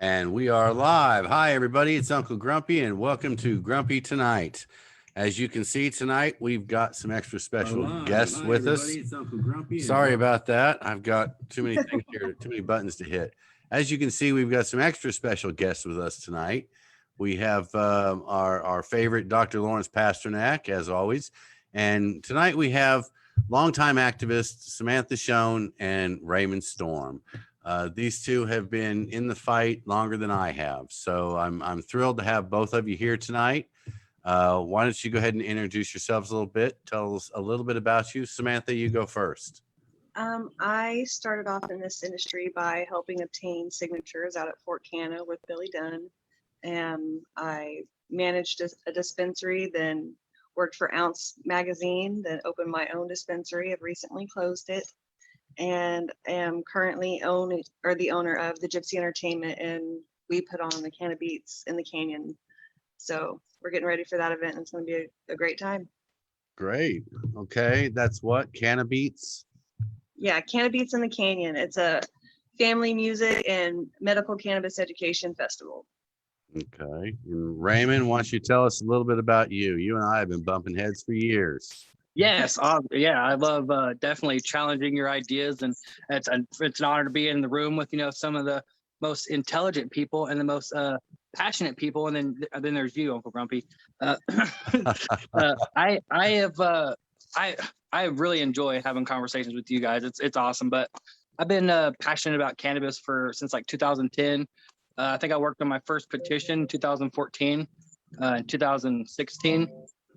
And we are live. Hi, everybody. It's Uncle Grumpy, and welcome to Grumpy Tonight. As you can see tonight, we've got some extra special guests with us. It's Uncle Grumpy. Sorry about that. I've got too many things here, too many buttons to hit. As you can see, we've got some extra special guests with us tonight. We have our favorite Dr. Lawrence Pasternack, as always. And tonight we have longtime activists Samantha Schoen and Raymond Storm. These two have been in the fight longer than I have. So I'm thrilled to have both of you here tonight. Why don't you go ahead and introduce yourselves a little bit? Tell us a little bit about you. Samantha, you go first. I started off in this industry by helping obtain signatures out at Fort Canna with Billy Dunn. And I managed a dispensary, then worked for Ounce Magazine, then opened my own dispensary. I've recently closed it, and am currently the owner of the Gypsy Entertainment, and we put on the cannabis in the canyon. So we're getting ready for that event, and it's going to be a great time. Great. Okay, that's what? Cannabis? Yeah, Cannabis in the Canyon. It's a family music and medical cannabis education festival. Okay. And Raymond, why don't you tell us a little bit about you? You and I have been bumping heads for years. Yes, yeah, I love definitely challenging your ideas, and it's an honor to be in the room with some of the most intelligent people and the most passionate people, and then there's you, Uncle Grumpy. I really enjoy having conversations with you guys. It's awesome, but I've been passionate about cannabis since like 2010. I think I worked on my first petition in 2014, 2016.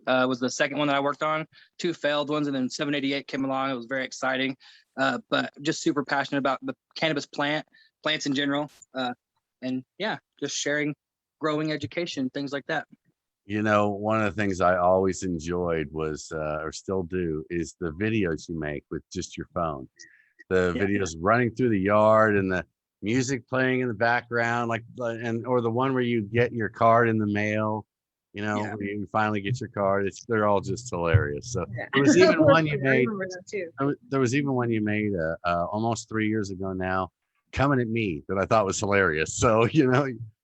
Was the second one that I worked on. 2 failed ones, and then 788 came along. It was very exciting, but just super passionate about the cannabis plants in general, and yeah, just sharing, growing education, things like that. You know, one of the things I always enjoyed was, or still do, is the videos you make with just your phone. The videos running through the yard and the music playing in the background, or the one where you get your card in the mail. When you finally get your card, they're all just hilarious. So there was even one you made. There was even one you made almost 3 years ago now, coming at me, that I thought was hilarious. So you've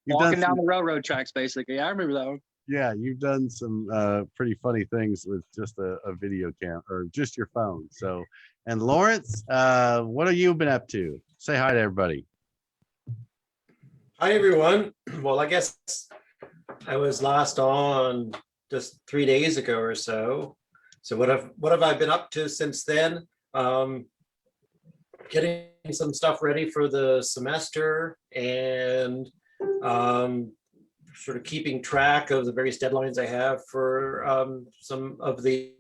walking down the railroad tracks, basically. I remember that one. Yeah, you've done some pretty funny things with just a video cam or just your phone. So, and Lawrence, what have you been up to? Say hi to everybody. Hi, everyone. Well, I guess I was last on just 3 days ago or so. So what have I been up to since then? Getting some stuff ready for the semester, and sort of keeping track of the various deadlines I have for some of the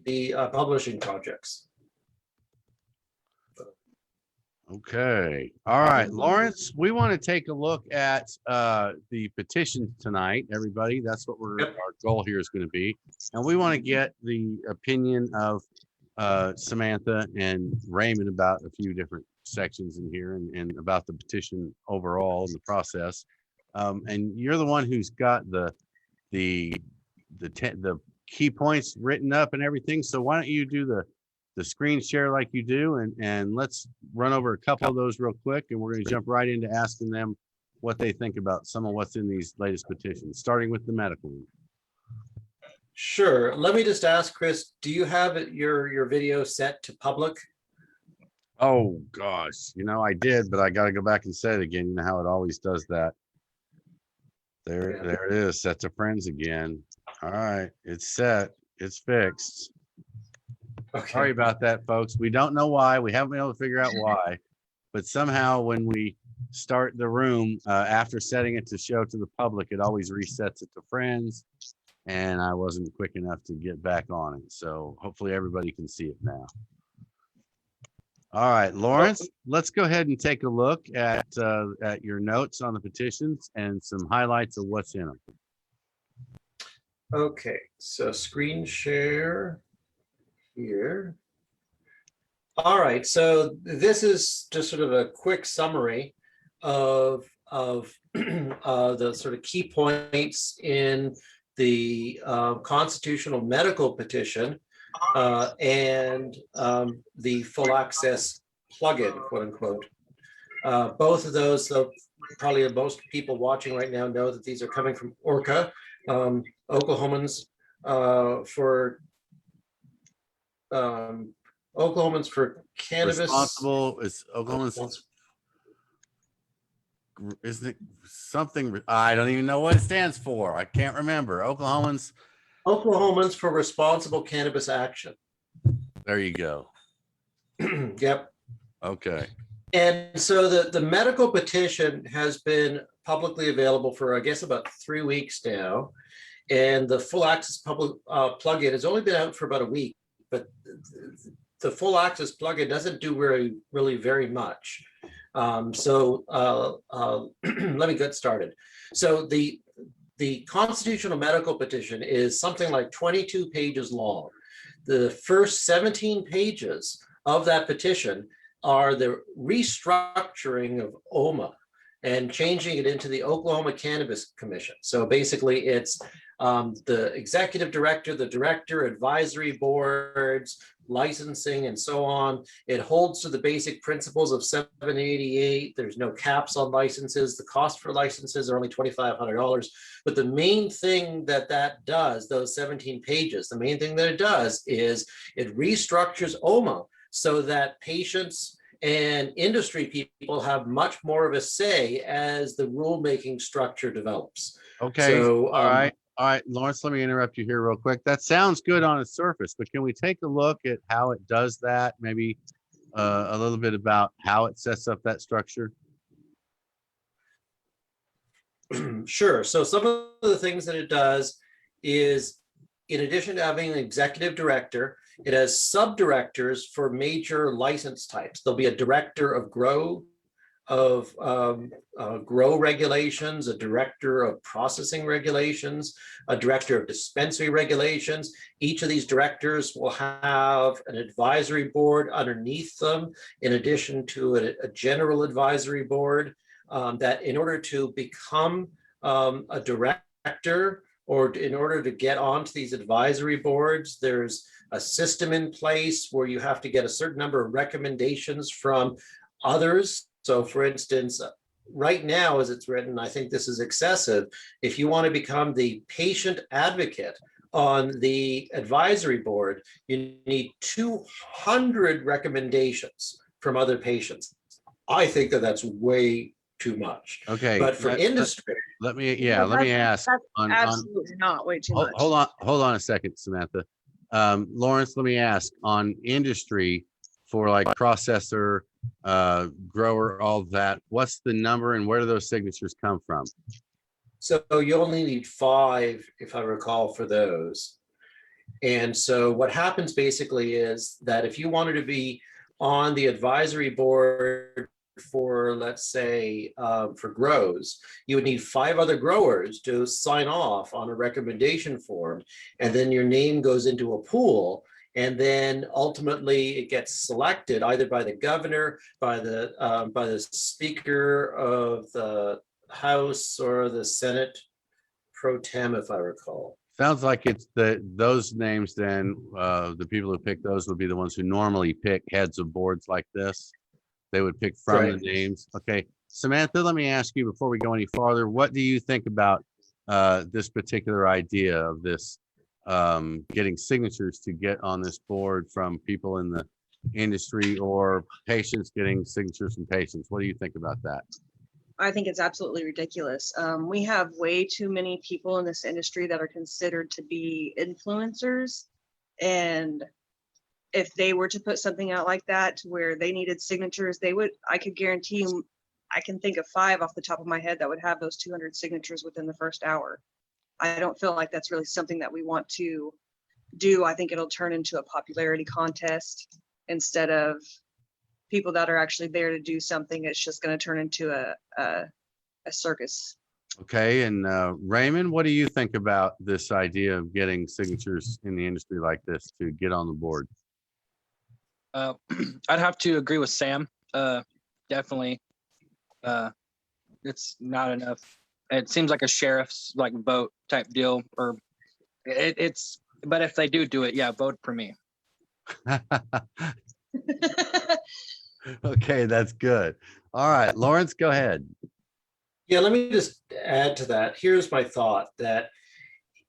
publishing projects. Okay. All right, Lawrence, we want to take a look at the petition tonight, everybody. That's what our goal here is going to be. And we want to get the opinion of Samantha and Raymond about a few different sections in here, and about the petition overall and the process. And you're the one who's got the key points written up and everything. So why don't you do the screen share like you do, and let's run over a couple of those real quick, and we're going to jump right into asking them what they think about some of what's in these latest petitions, starting with the medical one. Sure. Let me just ask, Chris, do you have your video set to public? Oh gosh, I did, but I got to go back and set it again. You know how it always does that. There it is, set to friends again. All right, it's set, it's fixed. Okay. Sorry about that, folks. We don't know why. We haven't been able to figure out why, but somehow when we start the room after setting it to show to the public, it always resets it to friends, and I wasn't quick enough to get back on it. So hopefully everybody can see it now. All right, Lawrence, let's go ahead and take a look at your notes on the petitions and some highlights of what's in them. Okay, so screen share here. All right, so this is just sort of a quick summary of the sort of key points in the constitutional medical petition and the full access plugin, quote unquote. Both of those, so probably most people watching right now know that these are coming from ORCA, Oklahomans for Oklahomans for cannabis. Responsible is Oklahoma's, isn't it something? I don't even know what it stands for. I can't remember. Oklahomans for responsible cannabis action. There you go. Yep. Okay. And so the medical petition has been publicly available for, I guess, about 3 weeks now. And the full access public plugin has only been out for about a week, but the full access plugin doesn't do really very much. So let me get started. So the constitutional medical petition is something like 22 pages long. The first 17 pages of that petition are the restructuring of OMA and changing it into the Oklahoma Cannabis Commission. So basically it's the executive director, the director, advisory boards, licensing, and so on. It holds to the basic principles of 788. There's no caps on licenses. The cost for licenses are only $2,500. But the main thing that does, those 17 pages, the main thing that it does is it restructures OMA so that patients and industry people have much more of a say as the rulemaking structure develops. Okay. So, all right, Lawrence, let me interrupt you here real quick. That sounds good on its surface, but can we take a look at how it does that? Maybe a little bit about how it sets up that structure? Sure. So some of the things that it does is, in addition to having an executive director, it has sub-directors for major license types. There'll be a director of grow regulations, a director of processing regulations, a director of dispensary regulations. Each of these directors will have an advisory board underneath them, in addition to a general advisory board, that in order to become a director, or in order to get onto these advisory boards, there's a system in place where you have to get a certain number of recommendations from others. So for instance, right now, as it's written, I think this is excessive. If you want to become the patient advocate on the advisory board, you need 200 recommendations from other patients. I think that that's way too much. Okay. But for industry, let me ask. That's absolutely not way too much. Hold on a second, Samantha. Lawrence, let me ask on industry for like processor, grower, all that. What's the number and where do those signatures come from? so you only need 5, if I recall, for those. And so what happens basically is that if you wanted to be on the advisory board for, let's say, for grows, you would need 5 other growers to sign off on a recommendation form, and then your name goes into a pool, and then ultimately it gets selected either by the governor, by the speaker of the House, or the Senate pro tem, if I recall. Sounds like it's those names then, the people who pick those would be the ones who normally pick heads of boards like this. They would pick from Right. the names. Okay, Samantha, let me ask you before we go any farther, what do you think about this particular idea of this getting signatures to get on this board from people in the industry, or patients getting signatures from patients? What do you think about that? I think it's absolutely ridiculous. We have way too many people in this industry that are considered to be influencers. And if they were to put something out like that to where they needed signatures, I could guarantee you, I can think of 5 off the top of my head that would have those 200 signatures within the first hour. I don't feel like that's really something that we want to do. I think it'll turn into a popularity contest instead of people that are actually there to do something. It's just going to turn into a circus. Okay, and Raymond, what do you think about this idea of getting signatures in the industry like this to get on the board? I'd have to agree with Sam. Definitely, it's not enough. It seems like a sheriff's like vote type deal, or it's. But if they do it, yeah, vote for me. Okay, that's good. All right, Lawrence, go ahead. Yeah, let me just add to that. Here's my thought that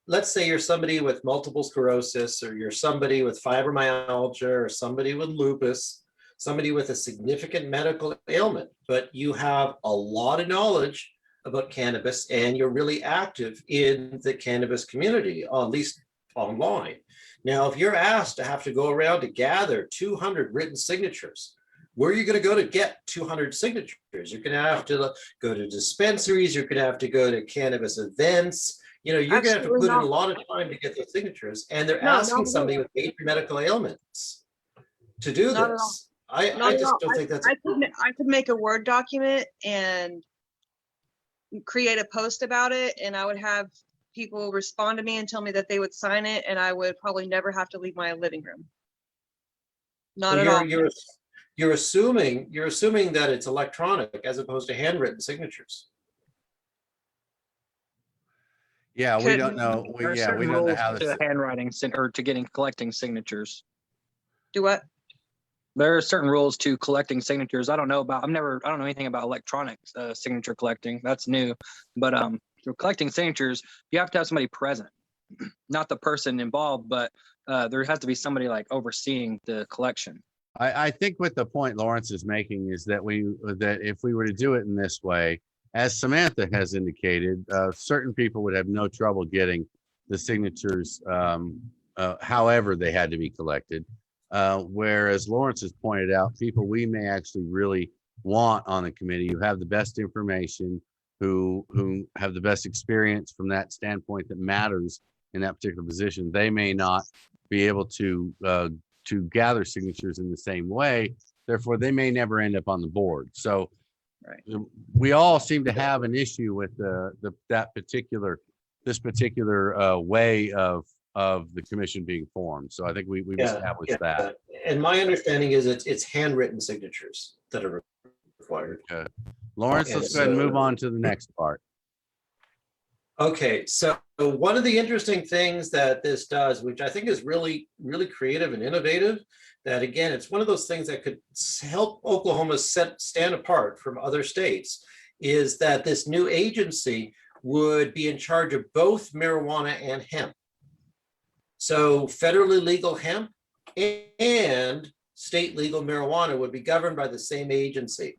let's say you're somebody with multiple sclerosis, or you're somebody with fibromyalgia, or somebody with lupus, somebody with a significant medical ailment, but you have a lot of knowledge about cannabis and you're really active in the cannabis community, at least online. Now, if you're asked to have to go around to gather 200 written signatures, where are you going to go to get 200 signatures? You're going to have to go to dispensaries. You're going to have to go to cannabis events. You know, you're going to have to Absolutely put in not. a lot of time to get those signatures. And they're No, not asking at somebody all. with major medical ailments to do Not at all. this. I Not at just all. don't think that's, I could make a Word document and create a post about it, and I would have people respond to me and tell me that they would sign it, and I would probably never have to leave my living room. Not at all. you're assuming that it's electronic as opposed to handwritten signatures. Yeah, we Could- don't know. There are We certain don't know rules how to this. handwriting or to collecting signatures. Do what? There are certain rules to collecting signatures. I don't know anything about electronic signature collecting. That's new. But for collecting signatures, you have to have somebody present, not the person involved, but there has to be somebody like overseeing the collection. I think what the point Lawrence is making is that if we were to do it in this way, as Samantha has indicated, certain people would have no trouble getting the signatures, however they had to be collected. Whereas Lawrence has pointed out, people we may actually really want on the committee who have the best information, who have the best experience from that standpoint that matters in that particular position, they may not be able to gather signatures in the same way. Therefore, they may never end up on the board. So Right. we all seem to have an issue with this particular way of the commission being formed. So I think we've established that. And my understanding is it's handwritten signatures that are required. Okay. Lawrence, And let's go ahead and so- move on to the next part. Okay, so one of the interesting things that this does, which I think is really, really creative and innovative, that again, it's one of those things that could help Oklahoma stand apart from other states, is that this new agency would be in charge of both marijuana and hemp. So federally legal hemp and state legal marijuana would be governed by the same agency.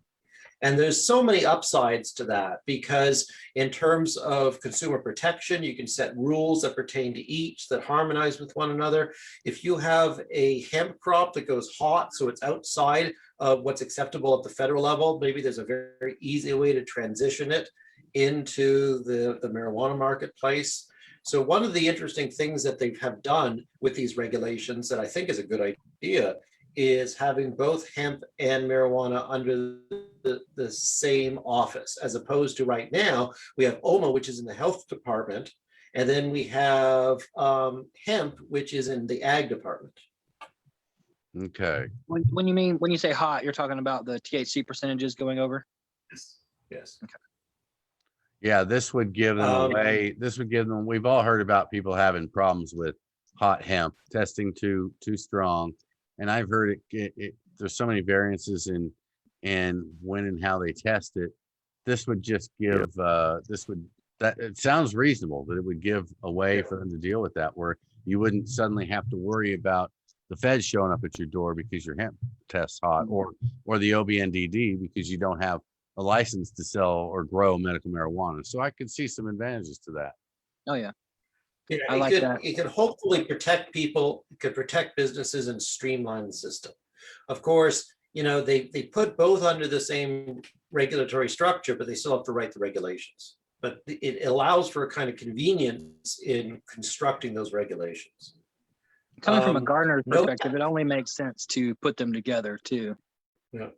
And there's so many upsides to that, because in terms of consumer protection, you can set rules that pertain to each that harmonize with one another. If you have a hemp crop that goes hot, so it's outside of what's acceptable at the federal level, maybe there's a very easy way to transition it into the marijuana marketplace. So one of the interesting things that they have done with these regulations that I think is a good idea is having both hemp and marijuana under the same office, as opposed to right now, we have OMA, which is in the health department, and then we have hemp, which is in the ag department. Okay. When you say hot, you're talking about the THC percentages going over? Yes. Okay. Yeah, this would give them a way. This would give them. We've all heard about people having problems with hot hemp testing too strong, and I've heard it there's so many variances in when and how they test it. This would just give it sounds reasonable that it would give a way for them to deal with that, where you wouldn't suddenly have to worry about the feds showing up at your door because your hemp tests hot, or the OBNDD because you don't have a license to sell or grow medical marijuana. So I could see some advantages to that. Oh yeah. Yeah, I like that. It could hopefully protect people, it could protect businesses and streamline the system. Of course, you know, they put both under the same regulatory structure, but they still have to write the regulations. But it allows for a kind of convenience in constructing those regulations. Coming from a gardener's no- perspective, it only makes sense to put them together too. Yeah.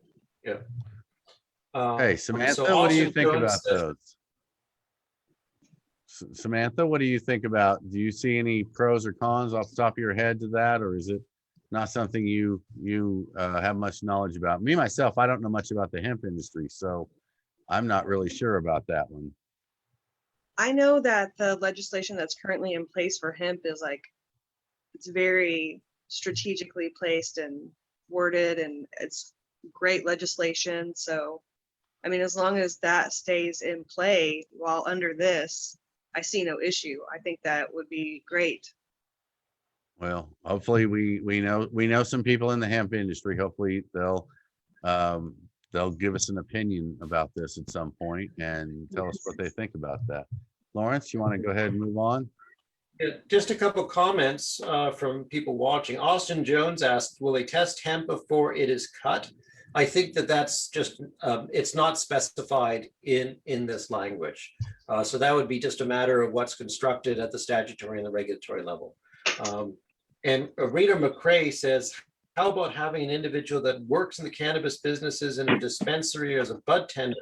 Hey, Samantha, what do you think about those? Samantha, what do you think about? Do you see any pros or cons off the top of your head to that, or is it not something you have much knowledge about? Me myself, I don't know much about the hemp industry, so I'm not really sure about that one. I know that the legislation that's currently in place for hemp is it's very strategically placed and worded, and it's great legislation. So I mean, as long as that stays in play while under this, I see no issue. I think that would be great. Well, hopefully we know some people in the hemp industry. Hopefully they'll give us an opinion about this at some point and tell us what they think about that. Lawrence, you want to go ahead and move on? Yeah, just a couple comments from people watching. Austin Jones asked, will they test hemp before it is cut? I think that's just, it's not specified in this language. So that would be just a matter of what's constructed at the statutory and the regulatory level. And Rita McCrae says, how about having an individual that works in the cannabis businesses in a dispensary or as a bud tender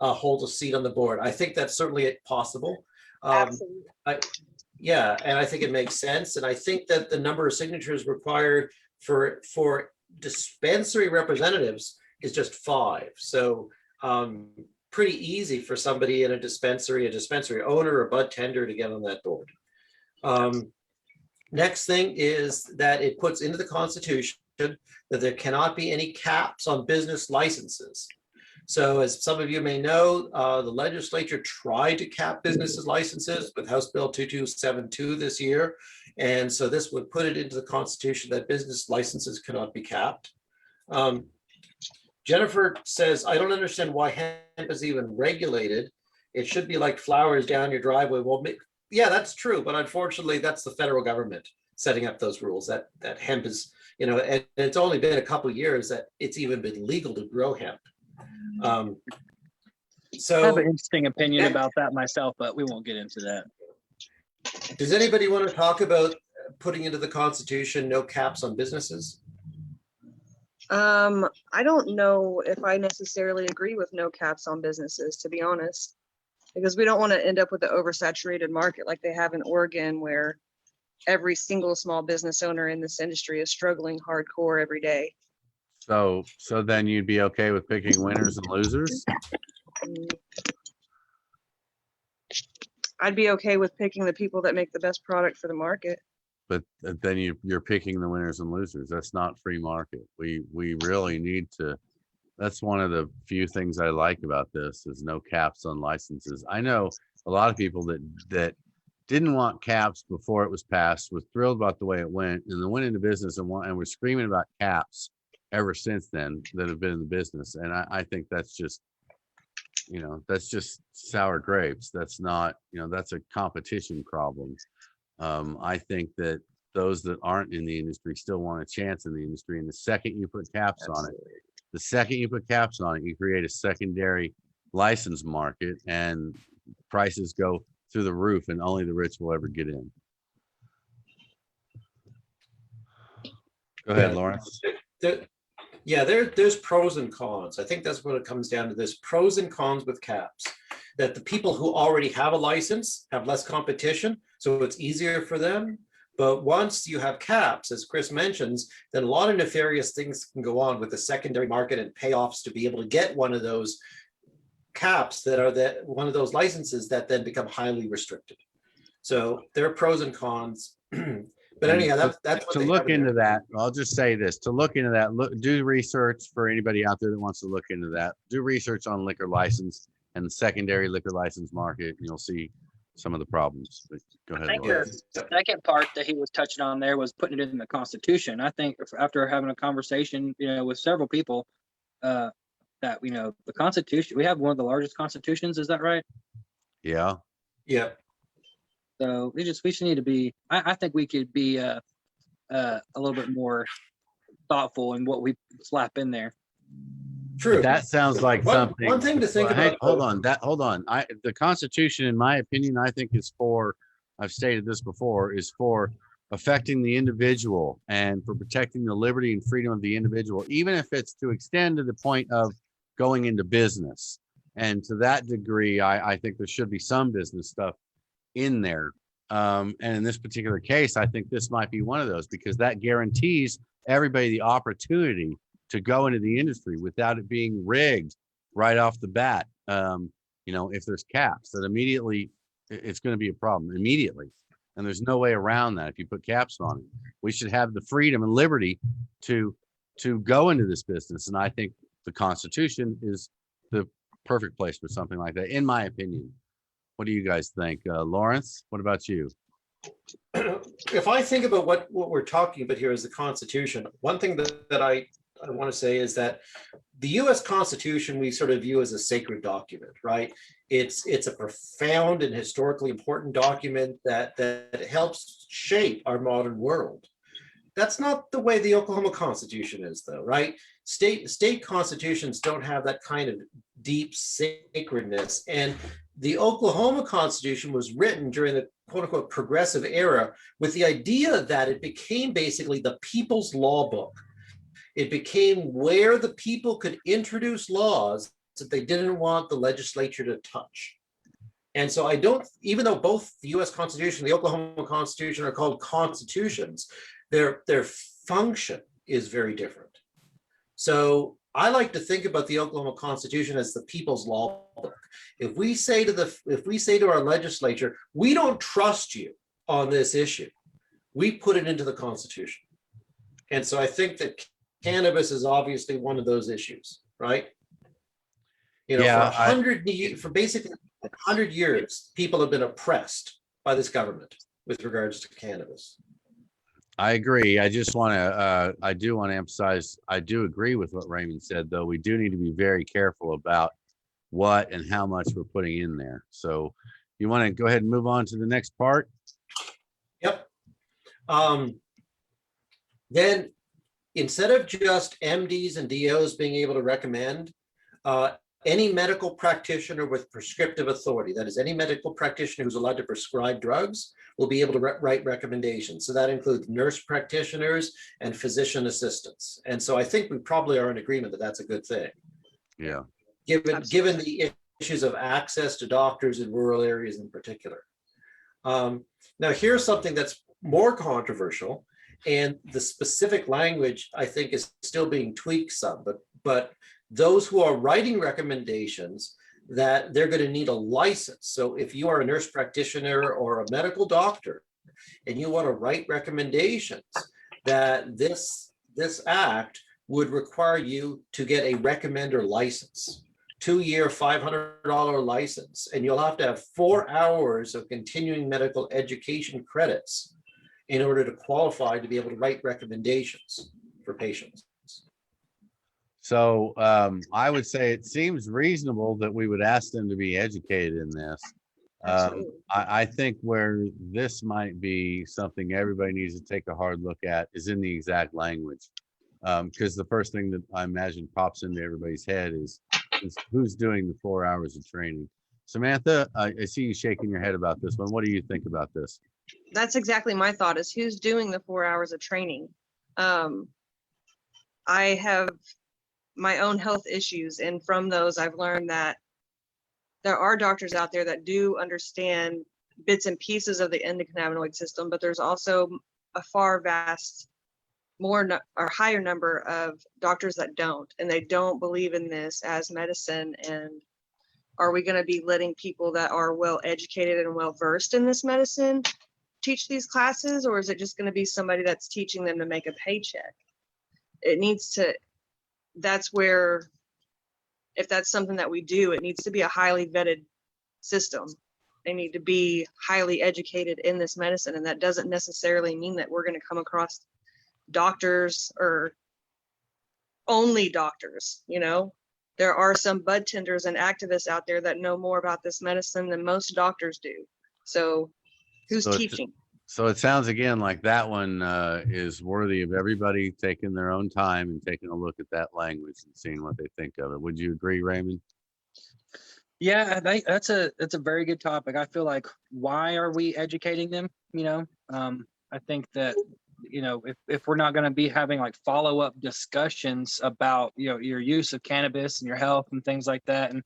hold a seat on the board? I think that's certainly possible. Absolutely. Yeah, and I think it makes sense. And I think that the number of signatures required for dispensary representatives is just 5. So pretty easy for somebody in a dispensary owner or bud tender to get on that board. Next thing is that it puts into the Constitution that there cannot be any caps on business licenses. So as some of you may know, the legislature tried to cap businesses licenses with House Bill 2272 this year. And so this would put it into the Constitution that business licenses cannot be capped. Jennifer says, I don't understand why hemp is even regulated. It should be like flowers down your driveway. Well, yeah, that's true. But unfortunately, that's the federal government setting up those rules that hemp is, and it's only been a couple of years that it's even been legal to grow hemp. So I have an interesting opinion about that myself, but we won't get into that. Does anybody want to talk about putting into the Constitution no caps on businesses? I don't know if I necessarily agree with no caps on businesses, to be honest, because we don't want to end up with an oversaturated market like they have in Oregon, where every single small business owner in this industry is struggling hardcore every day. So then you'd be okay with picking winners and losers? I'd be okay with picking the people that make the best product for the market. But then you're picking the winners and losers. That's not free market. We really need to. That's one of the few things I like about this is no caps on licenses. I know a lot of people that didn't want caps before it was passed, was thrilled about the way it went, and then went into business and were screaming about caps ever since then that have been in the business. And I think that's just, that's just sour grapes. That's not, that's a competition problem. I think that those that aren't in the industry still want a chance in the industry. And the second you put caps on it, you create a secondary license market and prices go through the roof and only the rich will ever get in. Go ahead, Lawrence. There's pros and cons. I think that's what it comes down to. There's pros and cons with caps. That the people who already have a license have less competition, so it's easier for them. But once you have caps, as Chris mentions, then a lot of nefarious things can go on with the secondary market and payoffs to be able to get one of those caps one of those licenses that then become highly restricted. So there are pros and cons. But anyhow, that's to look into that. I'll just say this: to look into that, do research for anybody out there that wants to look into that. Do research on liquor license and the secondary liquor license market, and you'll see some of the problems. But go ahead. I think the second part that he was touching on there was putting it in the Constitution. I think after having a conversation, with several people, that the Constitution, we have one of the largest constitutions. Is that right? Yeah. Yeah. So we should need to be. I think we could be a little bit more thoughtful in what we slap in there. True. But that sounds like something. One thing to think about. Hold on. The Constitution, in my opinion, I think is for. I've stated this before, is for affecting the individual and for protecting the liberty and freedom of the individual, even if it's to extend to the point of going into business. And to that degree, I think there should be some business stuff in there. And in this particular case, I think this might be one of those, because that guarantees everybody the opportunity to go into the industry without it being rigged right off the bat. If there's caps, that immediately it's going to be a problem immediately. And there's no way around that if you put caps on it. We should have the freedom and liberty to go into this business. And I think the Constitution is the perfect place for something like that, in my opinion. What do you guys think? Lawrence, what about you? If I think about what we're talking about here is the Constitution, one thing that I want to say is that the US Constitution we sort of view as a sacred document, right? It's a profound and historically important document that helps shape our modern world. That's not the way the Oklahoma Constitution is, though, right? State constitutions don't have that kind of deep sacredness. And the Oklahoma Constitution was written during the quote unquote progressive era with the idea that it became basically the people's law book. It became where the people could introduce laws that they didn't want the legislature to touch. And so I don't, even though both the US Constitution and the Oklahoma Constitution are called constitutions, their function is very different. So I like to think about the Oklahoma Constitution as the people's law book. If we say to our legislature, we don't trust you on this issue, we put it into the Constitution. And so I think that cannabis is obviously one of those issues, right? You know, Yeah, for basically 100 years, people have been oppressed by this government with regards to cannabis. I agree. I just want to, I do want to emphasize, I do agree with what Raymond said, though. We do need to be very careful about what and how much we're putting in there. So you want to go ahead and move on to the next part? Yep. Then instead of just MDs and DOs being able to recommend, any medical practitioner with prescriptive authority, that is any medical practitioner who's allowed to prescribe drugs, will be able to write recommendations. So that includes nurse practitioners and physician assistants. And so I think we probably are in agreement that that's a good thing. Yeah. Given the issues of access to doctors in rural areas in particular. Now here's something that's more controversial, and the specific language I think is still being tweaked some, but those who are writing recommendations, that they're going to need a license. So if you are a nurse practitioner or a medical doctor and you want to write recommendations, that this act would require you to get a recommender license, 2-year, $500 license, and you'll have to have 4 hours of continuing medical education credits in order to qualify to be able to write recommendations for patients. So I would say it seems reasonable that we would ask them to be educated in this. I think where this might be something everybody needs to take a hard look at is in the exact language. Because the first thing that I imagine pops into everybody's head is who's doing the 4 hours of training. Samantha, I see you shaking your head about this one. What do you think about this? That's exactly my thought, is who's doing the 4 hours of training. I have my own health issues, and from those I've learned that there are doctors out there that do understand bits and pieces of the endocannabinoid system, but there's also a far vast higher number of doctors that don't, and they don't believe in this as medicine. And are we going to be letting people that are well educated and well versed in this medicine teach these classes, or is it just going to be somebody that's teaching them to make a paycheck? It needs to, that's where, if that's something that we do, it needs to be a highly vetted system. They need to be highly educated in this medicine, and that doesn't necessarily mean that we're going to come across doctors or only doctors. You know, there are some bud tenders and activists out there that know more about this medicine than most doctors do. So who's teaching? So it sounds again like that one is worthy of everybody taking their own time and taking a look at that language and seeing what they think of it. Would you agree, Raymond? Yeah, that's a very good topic. I feel like, why are we educating them? You know, I think that, you know, if we're not going to be having like follow-up discussions about, you know, your use of cannabis and your health and things like that, and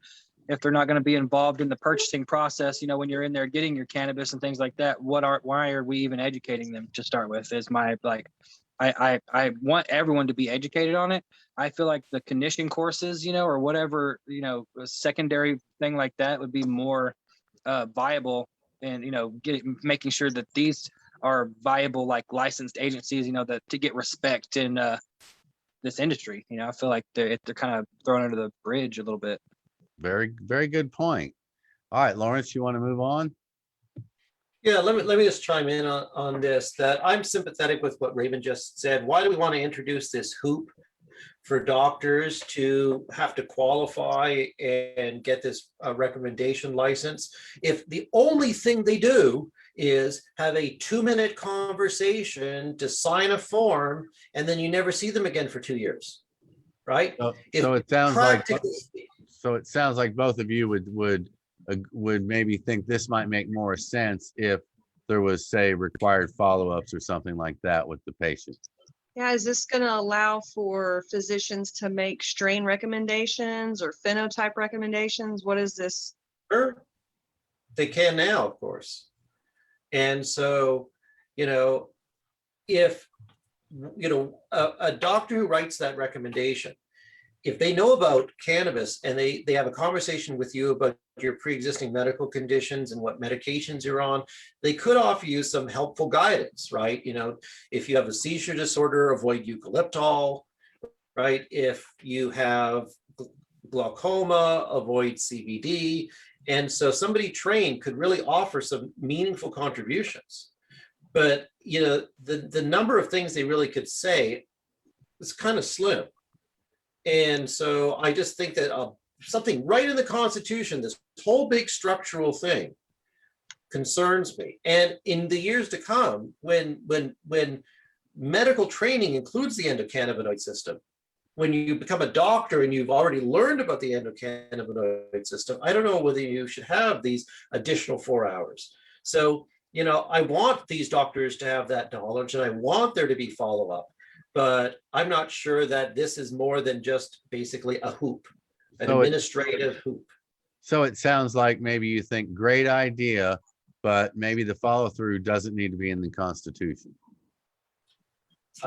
if they're not going to be involved in the purchasing process, you know, when you're in there getting your cannabis and things like that, why are we even educating them to start with? Is my, like, I want everyone to be educated on it. I feel like the conditioning courses, you know, or whatever, you know, a secondary thing like that would be more viable, and, you know, making sure that these are viable, like licensed agencies, you know, that to get respect in this industry. You know, I feel like they're kind of thrown under the bridge a little bit. Very, very good point. All right, Lawrence, you want to move on? Yeah, let me just chime in on this, that I'm sympathetic with what Raymond just said. Why do we want to introduce this hoop for doctors to have to qualify and get this recommendation license if the only thing they do is have a 2-minute conversation to sign a form and then you never see them again for 2 years, right? So it sounds like Practically, both of you would maybe think this might make more sense if there was, say, required follow-ups or something like that with the patient. Yeah, is this going to allow for physicians to make strain recommendations or phenotype recommendations? What is this? sure, they can now, of course. And so, if a doctor who writes that recommendation, if they know about cannabis and they have a conversation with you about your pre-existing medical conditions and what medications you're on, they could offer you some helpful guidance, right? If you have a seizure disorder, avoid eucalyptol, right? If you have glaucoma, avoid CBD. And so somebody trained could really offer some meaningful contributions. But, the number of things they really could say is kind of slim. And so I just think that something right in the Constitution, this whole big structural thing concerns me. And in the years to come, when medical training includes the endocannabinoid system, when you become a doctor and you've already learned about the endocannabinoid system, I don't know whether you should have these additional 4 hours. So, I want these doctors to have that knowledge and I want there to be follow-up. But I'm not sure that this is more than just basically a hoop, an administrative hoop. So it sounds like maybe you think great idea, but maybe the follow through doesn't need to be in the Constitution.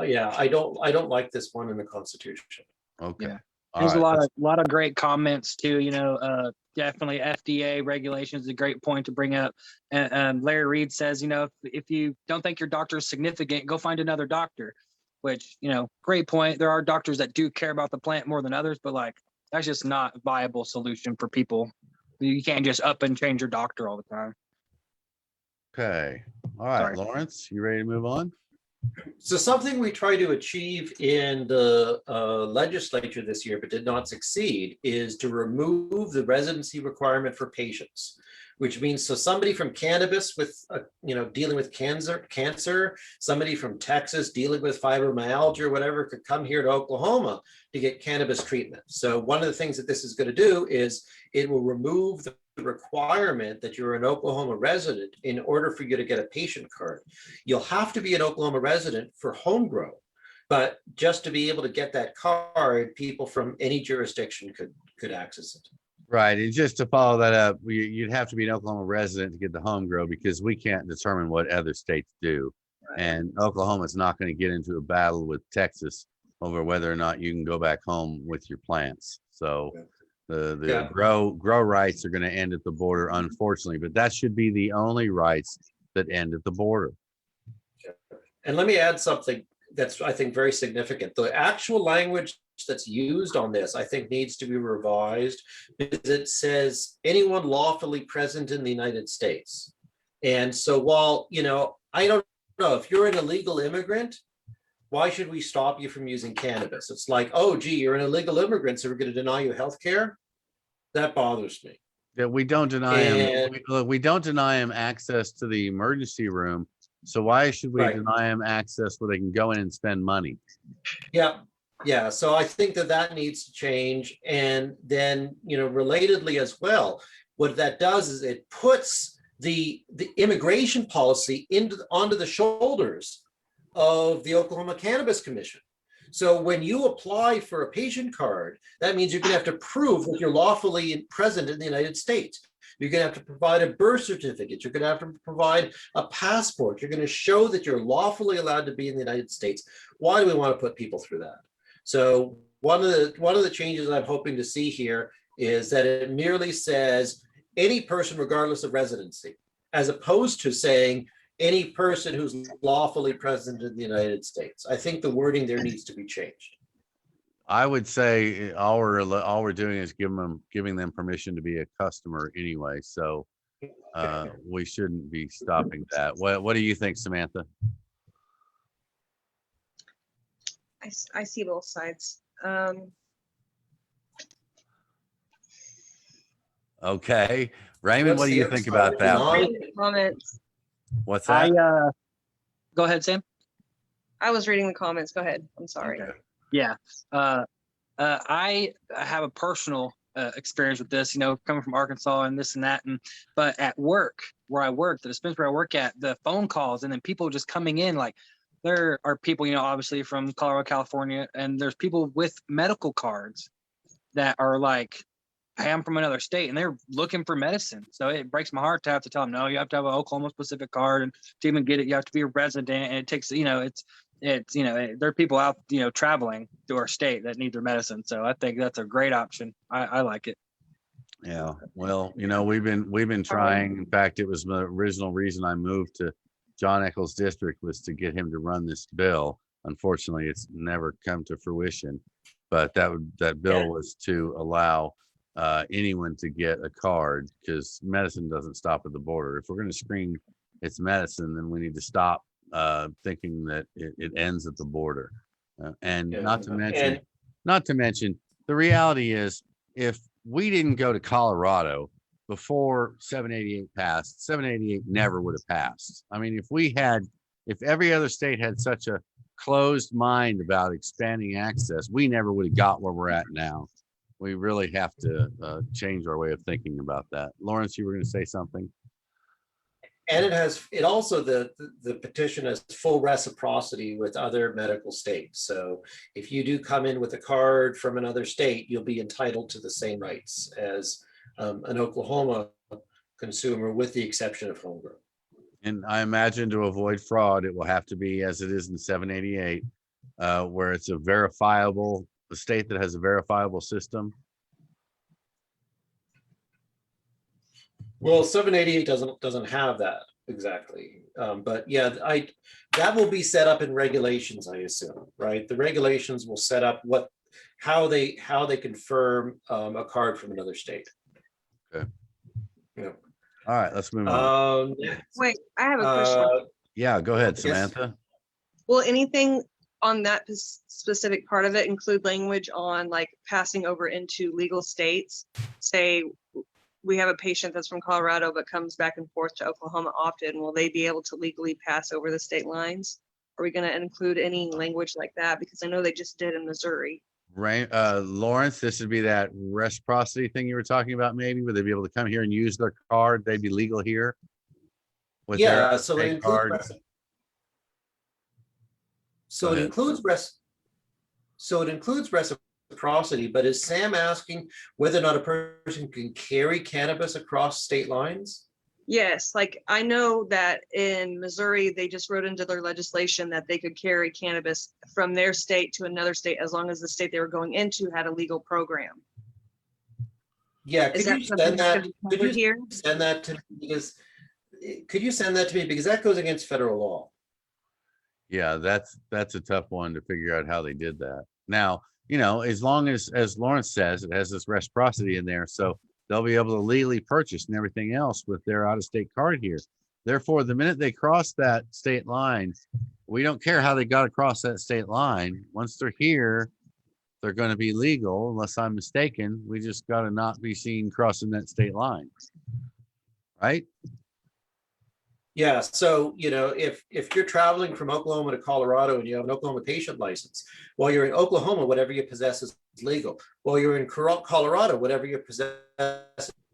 Yeah, I don't like this one in the Constitution. Okay. Yeah. All There's right, a lot of great comments too. Definitely FDA regulations is a great point to bring up. And Larry Reed says, if you don't think your doctor is significant, go find another doctor. Which, great point. There are doctors that do care about the plant more than others, but that's just not a viable solution for people. You can't just up and change your doctor all the time. Okay. All right, Sorry. Lawrence, you ready to move on? So something we try to achieve in the legislature this year, but did not succeed, is to remove the residency requirement for patients, which means so somebody from cannabis with, dealing with cancer, somebody from Texas dealing with fibromyalgia or whatever could come here to Oklahoma to get cannabis treatment. So one of the things that this is going to do is it will remove the requirement that you're an Oklahoma resident in order for you to get a patient card. You'll have to be an Oklahoma resident for home grow, but just to be able to get that card, people from any jurisdiction could access it. Right. And just to follow that up, you'd have to be an Oklahoma resident to get the home grow because we can't determine what other states do. Right. And Oklahoma's not going to get into a battle with Texas over whether or not you can go back home with your plants. So the grow rights are going to end at the border, unfortunately, but that should be the only rights that end at the border. And let me add something that's, I think, very significant. The actual language that's used on this, I think, needs to be revised because it says anyone lawfully present in the United States. And so while, I don't know, if you're an illegal immigrant, why should we stop you from using cannabis? It's like, oh, gee, you're an illegal immigrant, so we're going to deny you health care? That bothers me. Yeah, we don't deny him. We don't deny him access to the emergency room. So why should we deny him access where they can go in and spend money? Yeah. So I think that needs to change. And then, relatedly as well, what that does is it puts the immigration policy onto the shoulders of the Oklahoma Cannabis Commission. So when you apply for a patient card, that means you're going to have to prove that you're lawfully present in the United States. You're going to have to provide a birth certificate. You're going to have to provide a passport. You're going to show that you're lawfully allowed to be in the United States. Why do we want to put people through that? So one of the changes I'm hoping to see here is that it merely says any person regardless of residency, as opposed to saying any person who's lawfully present in the United States. I think the wording there needs to be changed. I would say all we're doing is giving them permission to be a customer anyway. So we shouldn't be stopping that. What do you think, Samantha? I see both sides. Okay, Raymond, What's what do the you other think side? about that? Non- Reading the comments. What's I that? go ahead, Sam. I was reading the comments. Go ahead. I'm sorry. Okay. Yeah. I have a personal experience with this, coming from Arkansas and this and that. But at work, where I work, the dispensary I work at, the phone calls and then people just coming in, like there are people, obviously from Colorado, California, and there's people with medical cards that are like, hey, I'm from another state, and they're looking for medicine. So it breaks my heart to have to tell them, no, you have to have an Oklahoma specific card, and to even get it, you have to be a resident. And it takes, there are people out, traveling to our state that need their medicine. So I think that's a great option. I like it. Yeah. Well, we've been trying. In fact, it was the original reason I moved to John Eccles District was to get him to run this bill. Unfortunately, it's never come to fruition. But that bill was to allow anyone to get a card, because medicine doesn't stop at the border. If we're going to screen its medicine, then we need to stop thinking that it ends at the border. And Yeah. not to mention, the reality is, if we didn't go to Colorado before 788 passed, 788 never would have passed. I mean, if every other state had such a closed mind about expanding access, we never would have got where we're at now. We really have to change our way of thinking about that. Lawrence, you were going to say something? And it also, the petition has full reciprocity with other medical states. So if you do come in with a card from another state, you'll be entitled to the same rights as an Oklahoma consumer, with the exception of homegrown. And I imagine to avoid fraud, it will have to be as it is in 788, where it's a state that has a verifiable system. Well, 788 doesn't have that exactly, but yeah, that will be set up in regulations, I assume, right? The regulations will set up how they confirm a card from another state. Okay. Yeah. All right, let's move on. Wait, I have a question. Yeah, go ahead, yes. Samantha. Will anything on that specific part of it include language on like passing over into legal states? Say we have a patient that's from Colorado but comes back and forth to Oklahoma often. Will they be able to legally pass over the state lines? Are we going to include any language like that? Because I know they just did in Missouri. Right, Lawrence, this would be that reciprocity thing you were talking about. Maybe would they be able to come here and use their card? They'd be legal here. With Yeah, their so it state card. includes reciprocity, but is Sam asking whether or not a person can carry cannabis across state lines? Yes, like I know that in Missouri, they just wrote into their legislation that they could carry cannabis from their state to another state as long as the state they were going into had a legal program. Yeah, Is that something that's gonna be covered here? send that to me? Because could you send that to me, because that goes against federal law. Yeah, that's a tough one to figure out how they did that. Now, as long as Lawrence says, it has this reciprocity in there, so they'll be able to legally purchase and everything else with their out-of-state card here. Therefore, the minute they cross that state line, we don't care how they got across that state line. Once they're here, they're going to be legal, unless I'm mistaken. We just got to not be seen crossing that state line, right? Yeah, so if you're traveling from Oklahoma to Colorado and you have an Oklahoma patient license, while you're in Oklahoma, whatever you possess is legal. While you're in Colorado, whatever you possess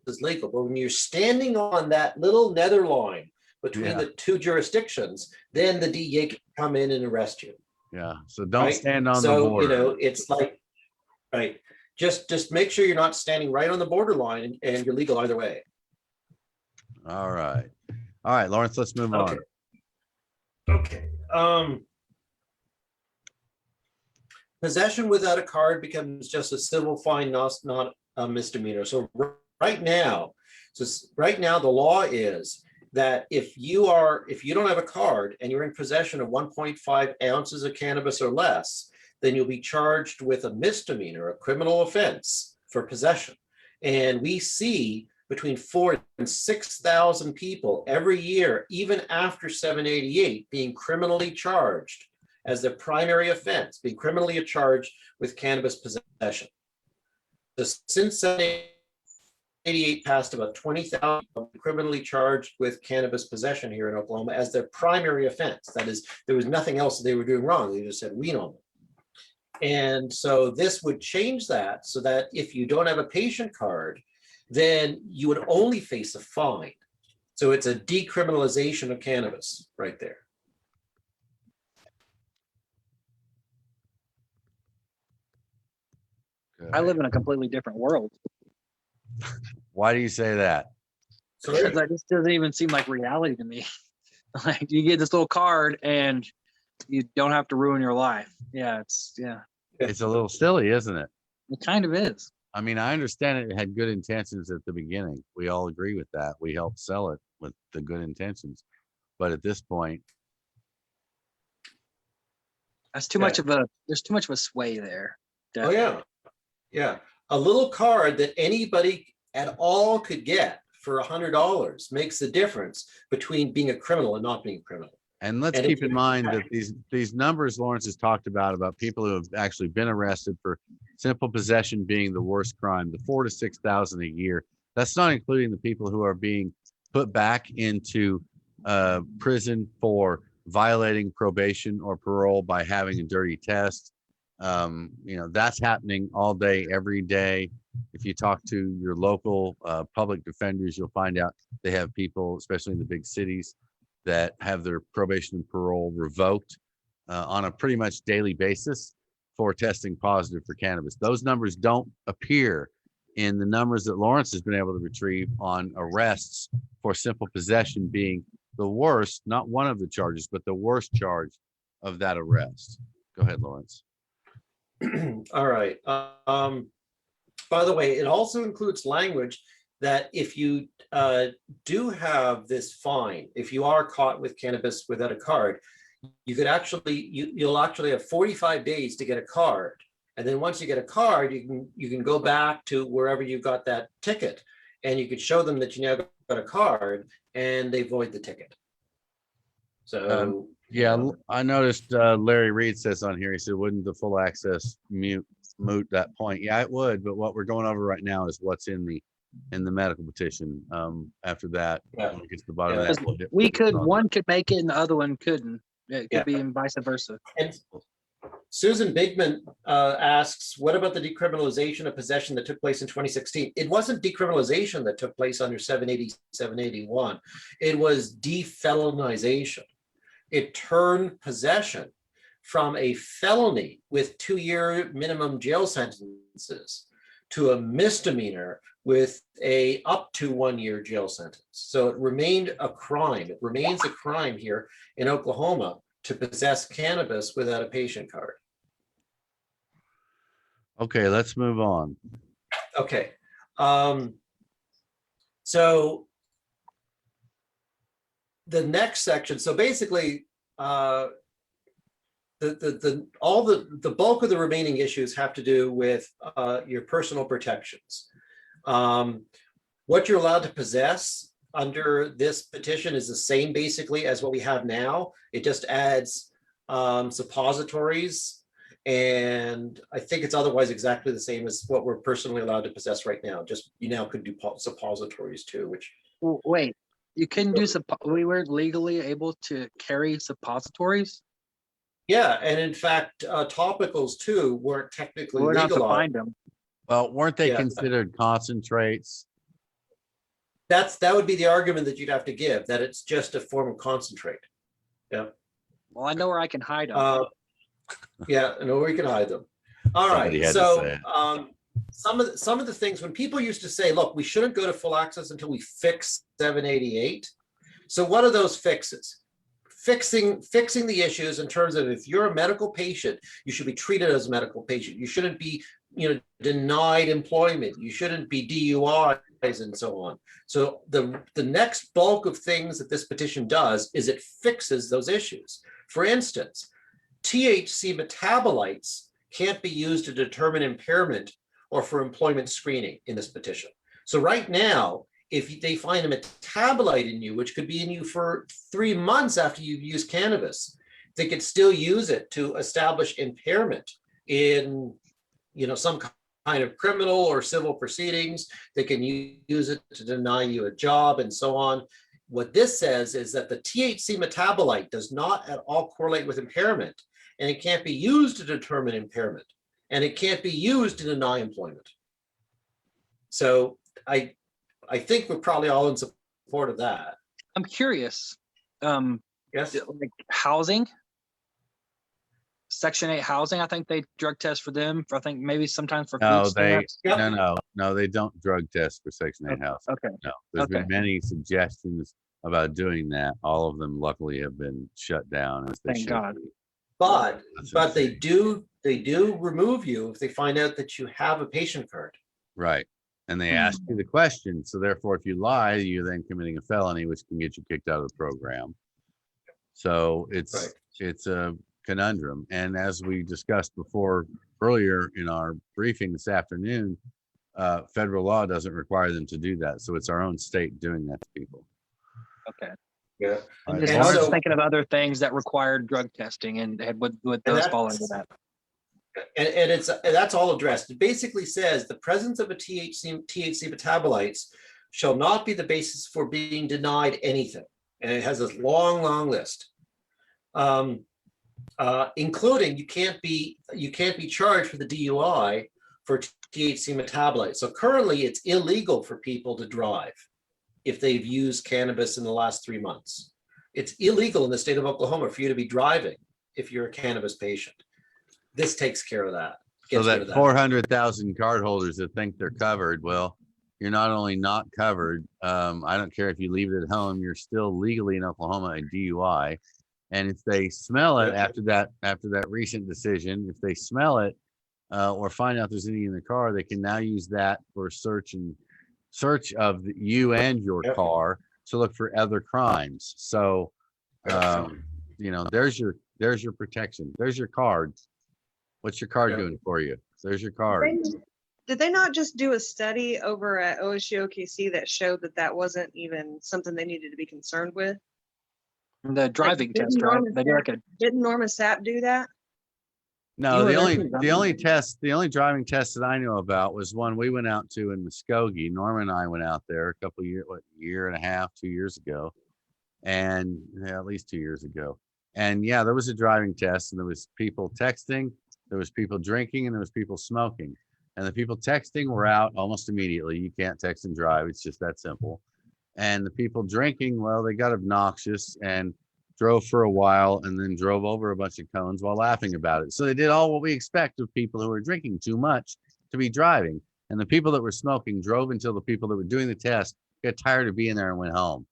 is legal. But when you're standing on that little nether line between the two jurisdictions, then the DEA can come in and arrest you. Yeah, so don't stand on the border. So, it's like, right, just make sure you're not standing right on the borderline and you're legal either way. All right, Lawrence, let's move on. Okay. Possession without a card becomes just a civil fine, not a misdemeanor. So right now, the law is that if you don't have a card and you're in possession of 1.5 ounces of cannabis or less, then you'll be charged with a misdemeanor, a criminal offense for possession. And we see between 4,000 and 6,000 people every year, even after 788, being criminally charged as their primary offense, being criminally charged with cannabis possession. So since 788 passed, about 20,000 criminally charged with cannabis possession here in Oklahoma as their primary offense. That is, there was nothing else that they were doing wrong. They just said weed on them. And so this would change that so that if you don't have a patient card, then you would only face a fine. So it's a decriminalization of cannabis right there. I live in a completely different world. Why do you say that? So Because that just doesn't even seem like reality to me. Like you get this little card and you don't have to ruin your life. Yeah, It's a little silly, isn't it? it kind of is. I mean, I understand it had good intentions at the beginning. We all agree with that. We helped sell it with the good intentions. But at this point, There's too much of a sway there. Oh, yeah. Yeah. A little card that anybody at all could get for $100 makes the difference between being a criminal and not being a criminal. and let's And keep if in you- mind that these numbers Lawrence has talked about people who have actually been arrested for simple possession being the worst crime, the 4,000 to 6,000 a year. That's not including the people who are being put back into prison for violating probation or parole by having a dirty test. That's happening all day, every day. If you talk to your local public defenders, you'll find out they have people, especially in the big cities, that have their probation and parole revoked on a pretty much daily basis for testing positive for cannabis. Those numbers don't appear in the numbers that Lawrence has been able to retrieve on arrests for simple possession being the worst, not one of the charges, but the worst charge of that arrest. Go ahead, Lawrence. All right. By the way, it also includes language that if you do have this fine, if you are caught with cannabis without a card, you could actually, you'll actually have 45 days to get a card. And then once you get a card, you can go back to wherever you got that ticket and you could show them that you now got a card and they void the ticket. So Yeah, I noticed Larry Reed says on here, he said, wouldn't the full access moot that point? Yeah, it would, but what we're going over right now is what's in the medical petition. After that, Yeah. when we get to the bottom Yeah. of that, One could make it and the other one couldn't. It could Yeah. be and vice versa. And Susan Bigman asks, what about the decriminalization of possession that took place in 2016? It wasn't decriminalization that took place under 780, 781. It was defelonization. It turned possession from a felony with 2-year minimum jail sentences to a misdemeanor with a up to 1-year jail sentence. So it remained a crime. It remains a crime here in Oklahoma to possess cannabis without a patient card. okay, let's move on. Okay. So the next section, so basically all the bulk of the remaining issues have to do with your personal protections. What you're allowed to possess under this petition is the same basically as what we have now. It just adds suppositories, and I think it's otherwise exactly the same as what we're personally allowed to possess right now. Just you now could do suppositories too, which Wait, you couldn't do we weren't legally able to carry suppositories? yeah, and in fact, topicals too weren't technically We're not to legalized. find them. Well, weren't they Yeah. considered concentrates? That would be the argument that you'd have to give, that it's just a form of concentrate. Well, I know where I can hide them. Yeah, I know where you can hide them. All Somebody right, had to so say it. some of the things when people used to say, look, we shouldn't go to full access until we fix 788. So what are those fixes? Fixing the issues in terms of if you're a medical patient, you should be treated as a medical patient. You shouldn't be, denied employment. You shouldn't be DUIs and so on. So the next bulk of things that this petition does is it fixes those issues. For instance, THC metabolites can't be used to determine impairment or for employment screening in this petition. So right now, if they find a metabolite in you, which could be in you for 3 months after you've used cannabis, they could still use it to establish impairment in, some kind of criminal or civil proceedings. They can use it to deny you a job and so on. What this says is that the THC metabolite does not at all correlate with impairment, and it can't be used to determine impairment, and it can't be used to deny employment. So I think we're probably all in support of that. I'm curious. Yes. Like housing, Section 8 housing. I think they drug test for them. I think maybe sometimes for No, food stamps. no, they don't drug test for Section 8 housing. Okay. No, there's been Okay. many suggestions about doing that. All of them luckily have been shut down as they Thank should God. be. But That's they do remove you if they find out that you have a patient card. Right. And they ask you the question. So therefore, if you lie, you're then committing a felony, which can get you kicked out of the program. So it's a conundrum. And as we discussed before earlier in our briefing this afternoon, federal law doesn't require them to do that. So it's our own state doing that to people. Okay. Yeah. I Right. was And so- thinking of other things that required drug testing, and would those fall into that? And that's all addressed. It basically says the presence of a THC metabolites shall not be the basis for being denied anything. And it has this long list. Including you can't be charged for the DUI for THC metabolites. So currently it's illegal for people to drive if they've used cannabis in the last 3 months. It's illegal in the state of Oklahoma for you to be driving if you're a cannabis patient. This takes care of that. So Gets rid that of 400,000 cardholders that think they're covered, well, you're not only not covered. I don't care if you leave it at home, you're still legally in Oklahoma a DUI. And if they smell it after that recent decision, if they smell it or find out there's any in the car, they can now use that for search of you and your car to look for other crimes. So, there's your protection. There's your card. What's your card doing for you? There's your card. Did they not just do a study over at OSU OKC that showed that wasn't even something they needed to be concerned with? The driving test, right? They do like a Didn't Norma Sapp do that? No, You the only driving test that I know about was one we went out to in Muskogee. Norma and I went out there a couple year and a half, 2 years ago, and at least 2 years ago. And yeah, there was a driving test, and there was people texting, there was people drinking, and there was people smoking. And the people texting were out almost immediately. You can't text and drive. It's just that simple. And the people drinking, well, they got obnoxious and drove for a while and then drove over a bunch of cones while laughing about it. So they did all what we expect of people who are drinking too much to be driving. And the people that were smoking drove until the people that were doing the test got tired of being there and went home.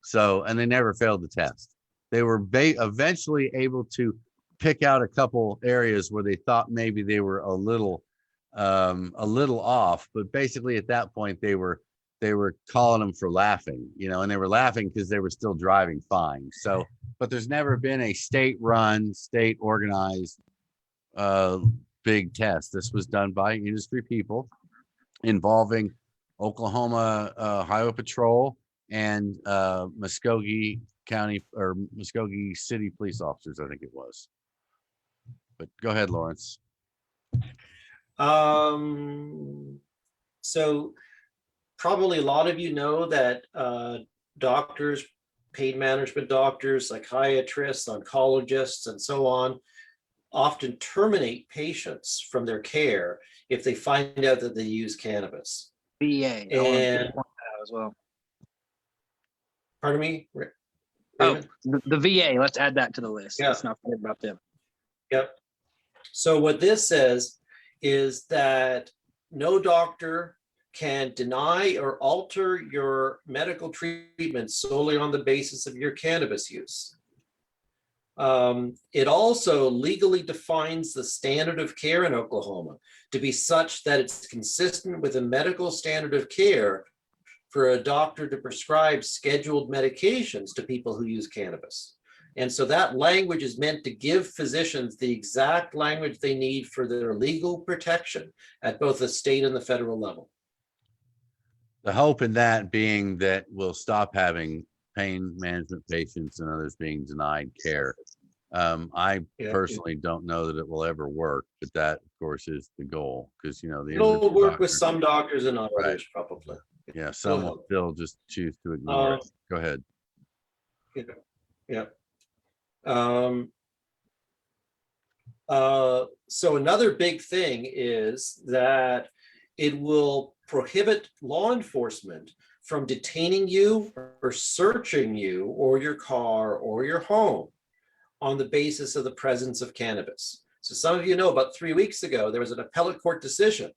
So, and they never failed the test. They were eventually able to pick out a couple areas where they thought maybe they were a little off, but basically at that point they were calling them for laughing, and they were laughing because they were still driving fine. So, but there's never been a state organized big test. This was done by industry people involving Oklahoma Highway Patrol and Muskogee County or Muskogee City police officers, I think it was. But go ahead, Lawrence. So probably a lot of you know that doctors, pain management doctors, psychiatrists, oncologists, and so on, often terminate patients from their care if they find out that they use cannabis. VA. And as well. pardon me? Oh, the VA. Let's add that to the list. Yeah. Let's not forget about them. Yep. So what this says is that no doctor can deny or alter your medical treatment solely on the basis of your cannabis use. It also legally defines the standard of care in Oklahoma to be such that it's consistent with a medical standard of care for a doctor to prescribe scheduled medications to people who use cannabis. And so that language is meant to give physicians the exact language they need for their legal protection at both the state and the federal level. The hope in that being that we'll stop having pain management patients and others being denied care. I Yeah. personally don't know that it will ever work, but that of course is the goal, because the It'll work with doctor- some doctors and not Right. others, probably. Yeah, some will ahead. still just choose to ignore it. Go ahead. Yeah. So another big thing is that it will prohibit law enforcement from detaining you or searching you or your car or your home on the basis of the presence of cannabis. So some of you know about 3 weeks ago, there was an appellate court decision.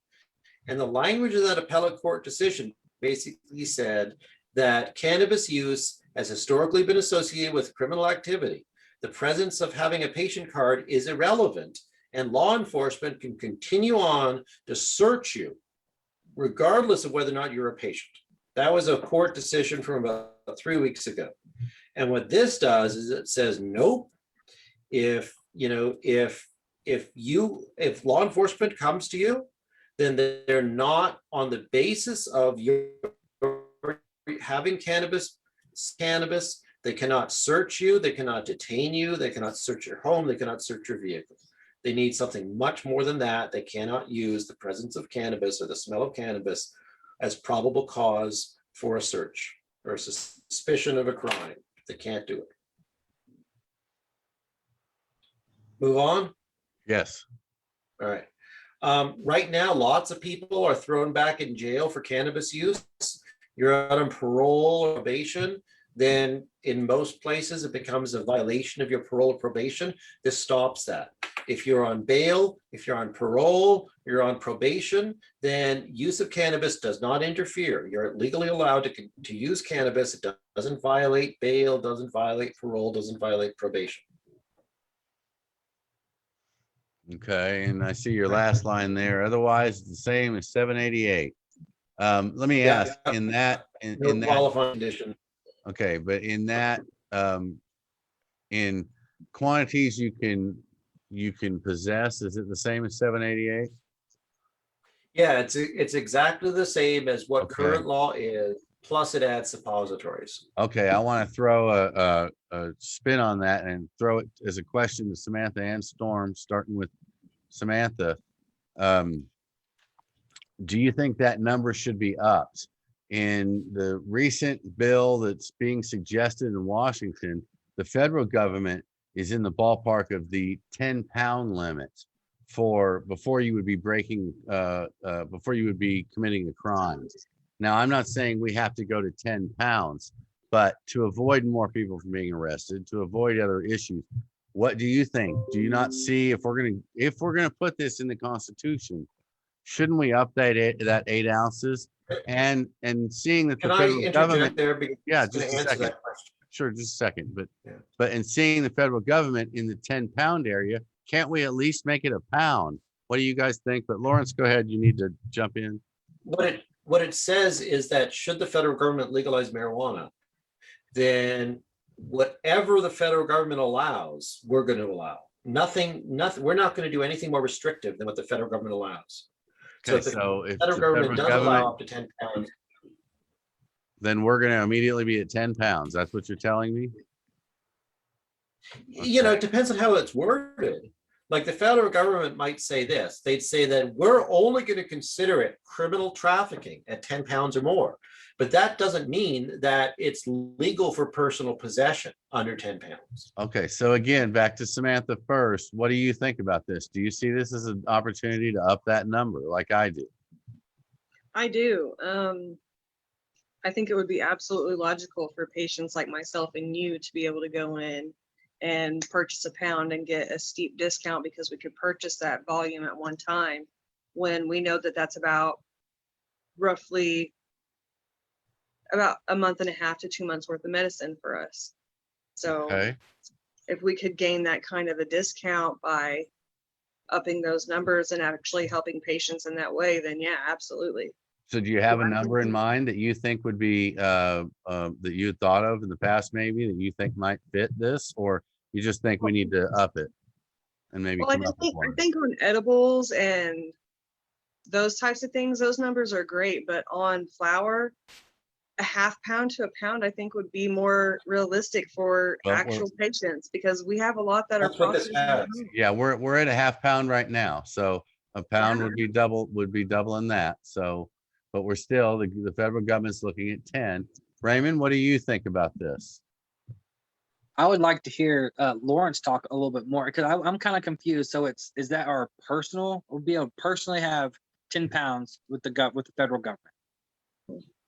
And the language of that appellate court decision basically said that cannabis use has historically been associated with criminal activity. The presence of having a patient card is irrelevant, and law enforcement can continue on to search you regardless of whether or not you're a patient. That was a court decision from about 3 weeks ago. And what this does is it says, nope, if law enforcement comes to you, then they're not on the basis of your having cannabis. They cannot search you, they cannot detain you, they cannot search your home, they cannot search your vehicle. They need something much more than that. They cannot use the presence of cannabis or the smell of cannabis as probable cause for a search or a suspicion of a crime. They can't do it. Move on. Yes. All right. Right now, lots of people are thrown back in jail for cannabis use. You're out on parole or probation, then in most places it becomes a violation of your parole or probation. This stops that. If you're on bail, if you're on parole, you're on probation, then use of cannabis does not interfere. You're legally allowed to use cannabis. It doesn't violate bail, doesn't violate parole, doesn't violate probation. Okay, and I see your last line there. Otherwise, it's the same as 788. Let me ask, in that, No qualifying condition. okay, but in that, in quantities you can possess, is it the same as 788? Yeah, it's exactly the same as what Okay. current law is, plus it adds suppositories. Okay, I want to throw a spin on that and throw it as a question to Samantha and Storm, starting with Samantha. Do you think that number should be upped? In the recent bill that's being suggested in Washington, the federal government is in the ballpark of the 10-pound limit for before you would be before you would be committing a crime. Now, I'm not saying we have to go to 10 pounds, but to avoid more people from being arrested, to avoid other issues, what do you think? Do you not see, if we're gonna put this in the Constitution, shouldn't we update it that 8 ounces? And seeing that Can the I federal interject government, there? Because yeah, it's gonna just a answer second. that question. Sure, just a second, Yeah. but in seeing the federal government in the 10-pound area, can't we at least make it a pound? What do you guys think? But Lawrence, go ahead. You need to jump in. What it says is that should the federal government legalize marijuana, then whatever the federal government allows, we're going to allow. Nothing. We're not going to do anything more restrictive than what the federal government allows. Okay, so if the federal government does allow up to 10 pounds, then we're going to immediately be at 10 pounds. That's what you're telling me? it depends on how it's worded. Like the federal government might say this, they'd say that we're only going to consider it criminal trafficking at 10 pounds or more. But that doesn't mean that it's legal for personal possession under 10 pounds. Okay, so again, back to Samantha first. What do you think about this? Do you see this as an opportunity to up that number like I do? I do. I think it would be absolutely logical for patients like myself and you to be able to go in and purchase a pound and get a steep discount because we could purchase that volume at one time, when we know that that's roughly about a month and a half to 2 months worth of medicine for us. So Okay. if we could gain that kind of a discount by upping those numbers and actually helping patients in that way, then yeah, absolutely. So do you have a number in mind that you think would be, that you had thought of in the past, maybe that you think might fit this, or you just think we need to up it and maybe Well, come up with I one? think on edibles and those types of things, those numbers are great, but on flour, a half pound to a pound, I think would be more realistic for Well, actual patients, because we have a lot that are That's what this processing at has. home. Yeah, we're at a half pound right now, so a pound would be doubling that. So, but we're still, the federal government's looking at 10. Raymond, what do you think about this? I would like to hear Lawrence talk a little bit more, because I'm kind of confused. So is that our personal, we'll be able to personally have 10 pounds with the federal government?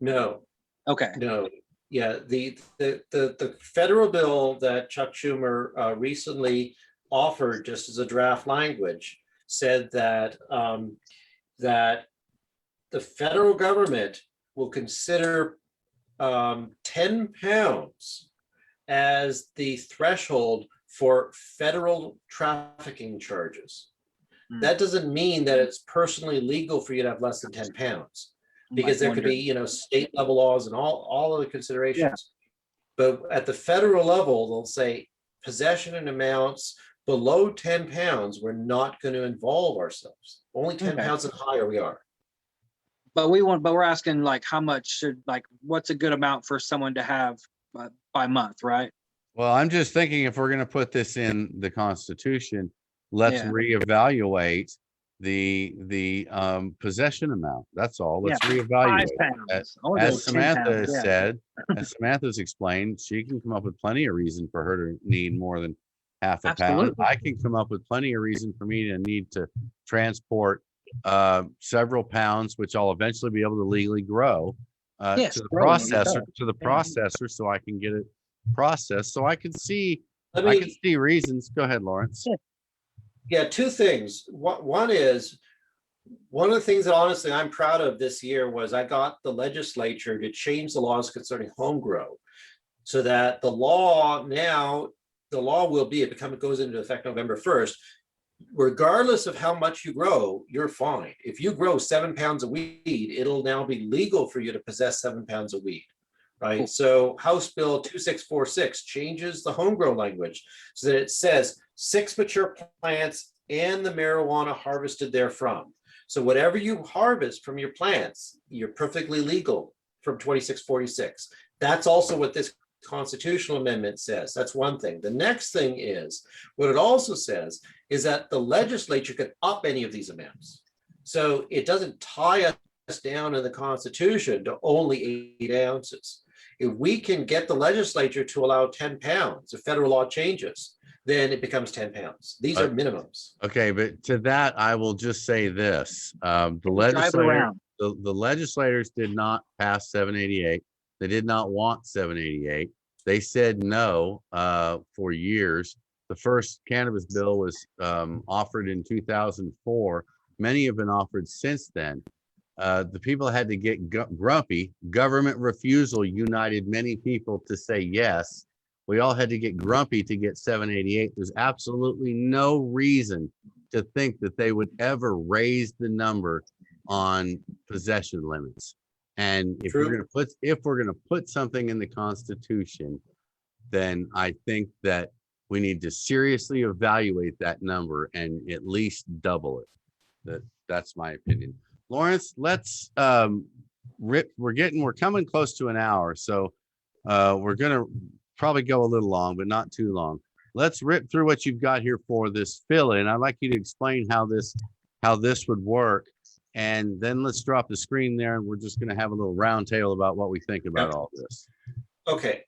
No, Okay. no. Yeah, the federal bill that Chuck Schumer recently offered, just as a draft language, said that that the federal government will consider 10 pounds as the threshold for federal trafficking charges. That doesn't mean that it's personally legal for you to have less than 10 pounds, because there could be, state level laws and all of the considerations. Yeah. But at the federal level, they'll say possession in amounts below 10 pounds, we're not going to involve ourselves. Only 10 pounds and higher we are. But we're asking like how much what's a good amount for someone to have by month, right? Well, I'm just thinking if we're going to put this in the Constitution, let's reevaluate the possession amount. That's all. Let's reevaluate. 5 pounds. As Samantha said, as Samantha's explained, she can come up with plenty of reason for her to need more than half a pound. I can come up with plenty of reason for me to need to transport several pounds, which I'll eventually be able to legally grow to the processor, so I can get it processed. So I can see reasons. Go ahead, Lawrence. Yeah, two things. One is, one of the things that honestly I'm proud of this year was I got the legislature to change the laws concerning home grow, so that the law will be, it goes into effect November 1st. Regardless of how much you grow, you're fine. If you grow 7 pounds of weed, it'll now be legal for you to possess 7 pounds of weed. Right. Cool. So House Bill 2646 changes the home grow language so that it says 6 mature plants and the marijuana harvested therefrom. So whatever you harvest from your plants, you're perfectly legal from 2646. That's also what this constitutional amendment says. That's one thing. The next thing is, what it also says is that the legislature could up any of these amounts. So it doesn't tie us down in the Constitution to only 8 ounces. If we can get the legislature to allow 10 pounds, if federal law changes, then it becomes 10 pounds. These are minimums. Okay, but to that, I will just say this. The legislators did not pass 788. They did not want 788. They said no for years. The first cannabis bill was offered in 2004. Many have been offered since then. The people had to get grumpy. Government refusal united many people to say yes. We all had to get grumpy to get 788. There's absolutely no reason to think that they would ever raise the number on possession limits. And if we're going to put something in the Constitution, then I think that we need to seriously evaluate that number and at least double it. That's my opinion. Lawrence, let's we're coming close to an hour, so we're gonna probably go a little long, but not too long. Let's rip through what you've got here for this fill-in. I'd like you to explain how this would work, and then let's drop the screen there, and we're just gonna have a little round table about what we think about all this. Okay.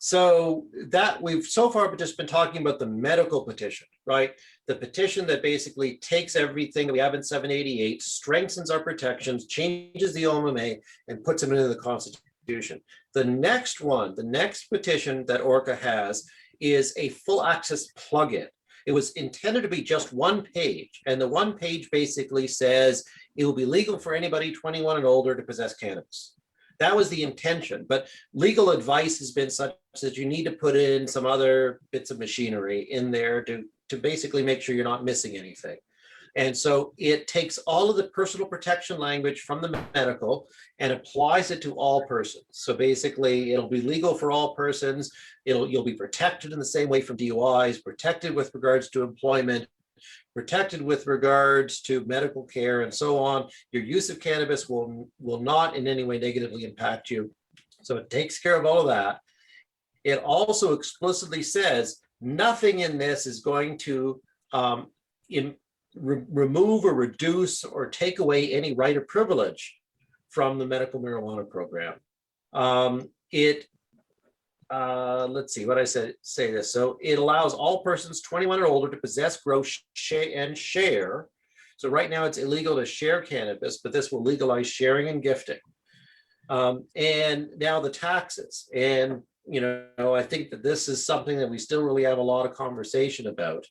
So that we've so far just been talking about the medical petition, right? The petition that basically takes everything that we have in 788, strengthens our protections, changes the OMMA, and puts them into the Constitution. The next petition that ORCA has is a full access plugin. It was intended to be just one page, and the one page basically says it will be legal for anybody 21 and older to possess cannabis. That was the intention, but legal advice has been such that you need to put in some other bits of machinery in there to basically make sure you're not missing anything. And so it takes all of the personal protection language from the medical and applies it to all persons. So basically, it'll be legal for all persons. You'll be protected in the same way from DUIs, protected with regards to employment, protected with regards to medical care, and so on. Your use of cannabis will not in any way negatively impact you. So it takes care of all of that. It also explicitly says nothing in this is going to remove or reduce or take away any right or privilege from the medical marijuana program. Let's see what I said, say this. So it allows all persons 21 or older to possess, grow, and share. So right now it's illegal to share cannabis, but this will legalize sharing and gifting. And now the taxes. And, I think that this is something that we still really have a lot of conversation about.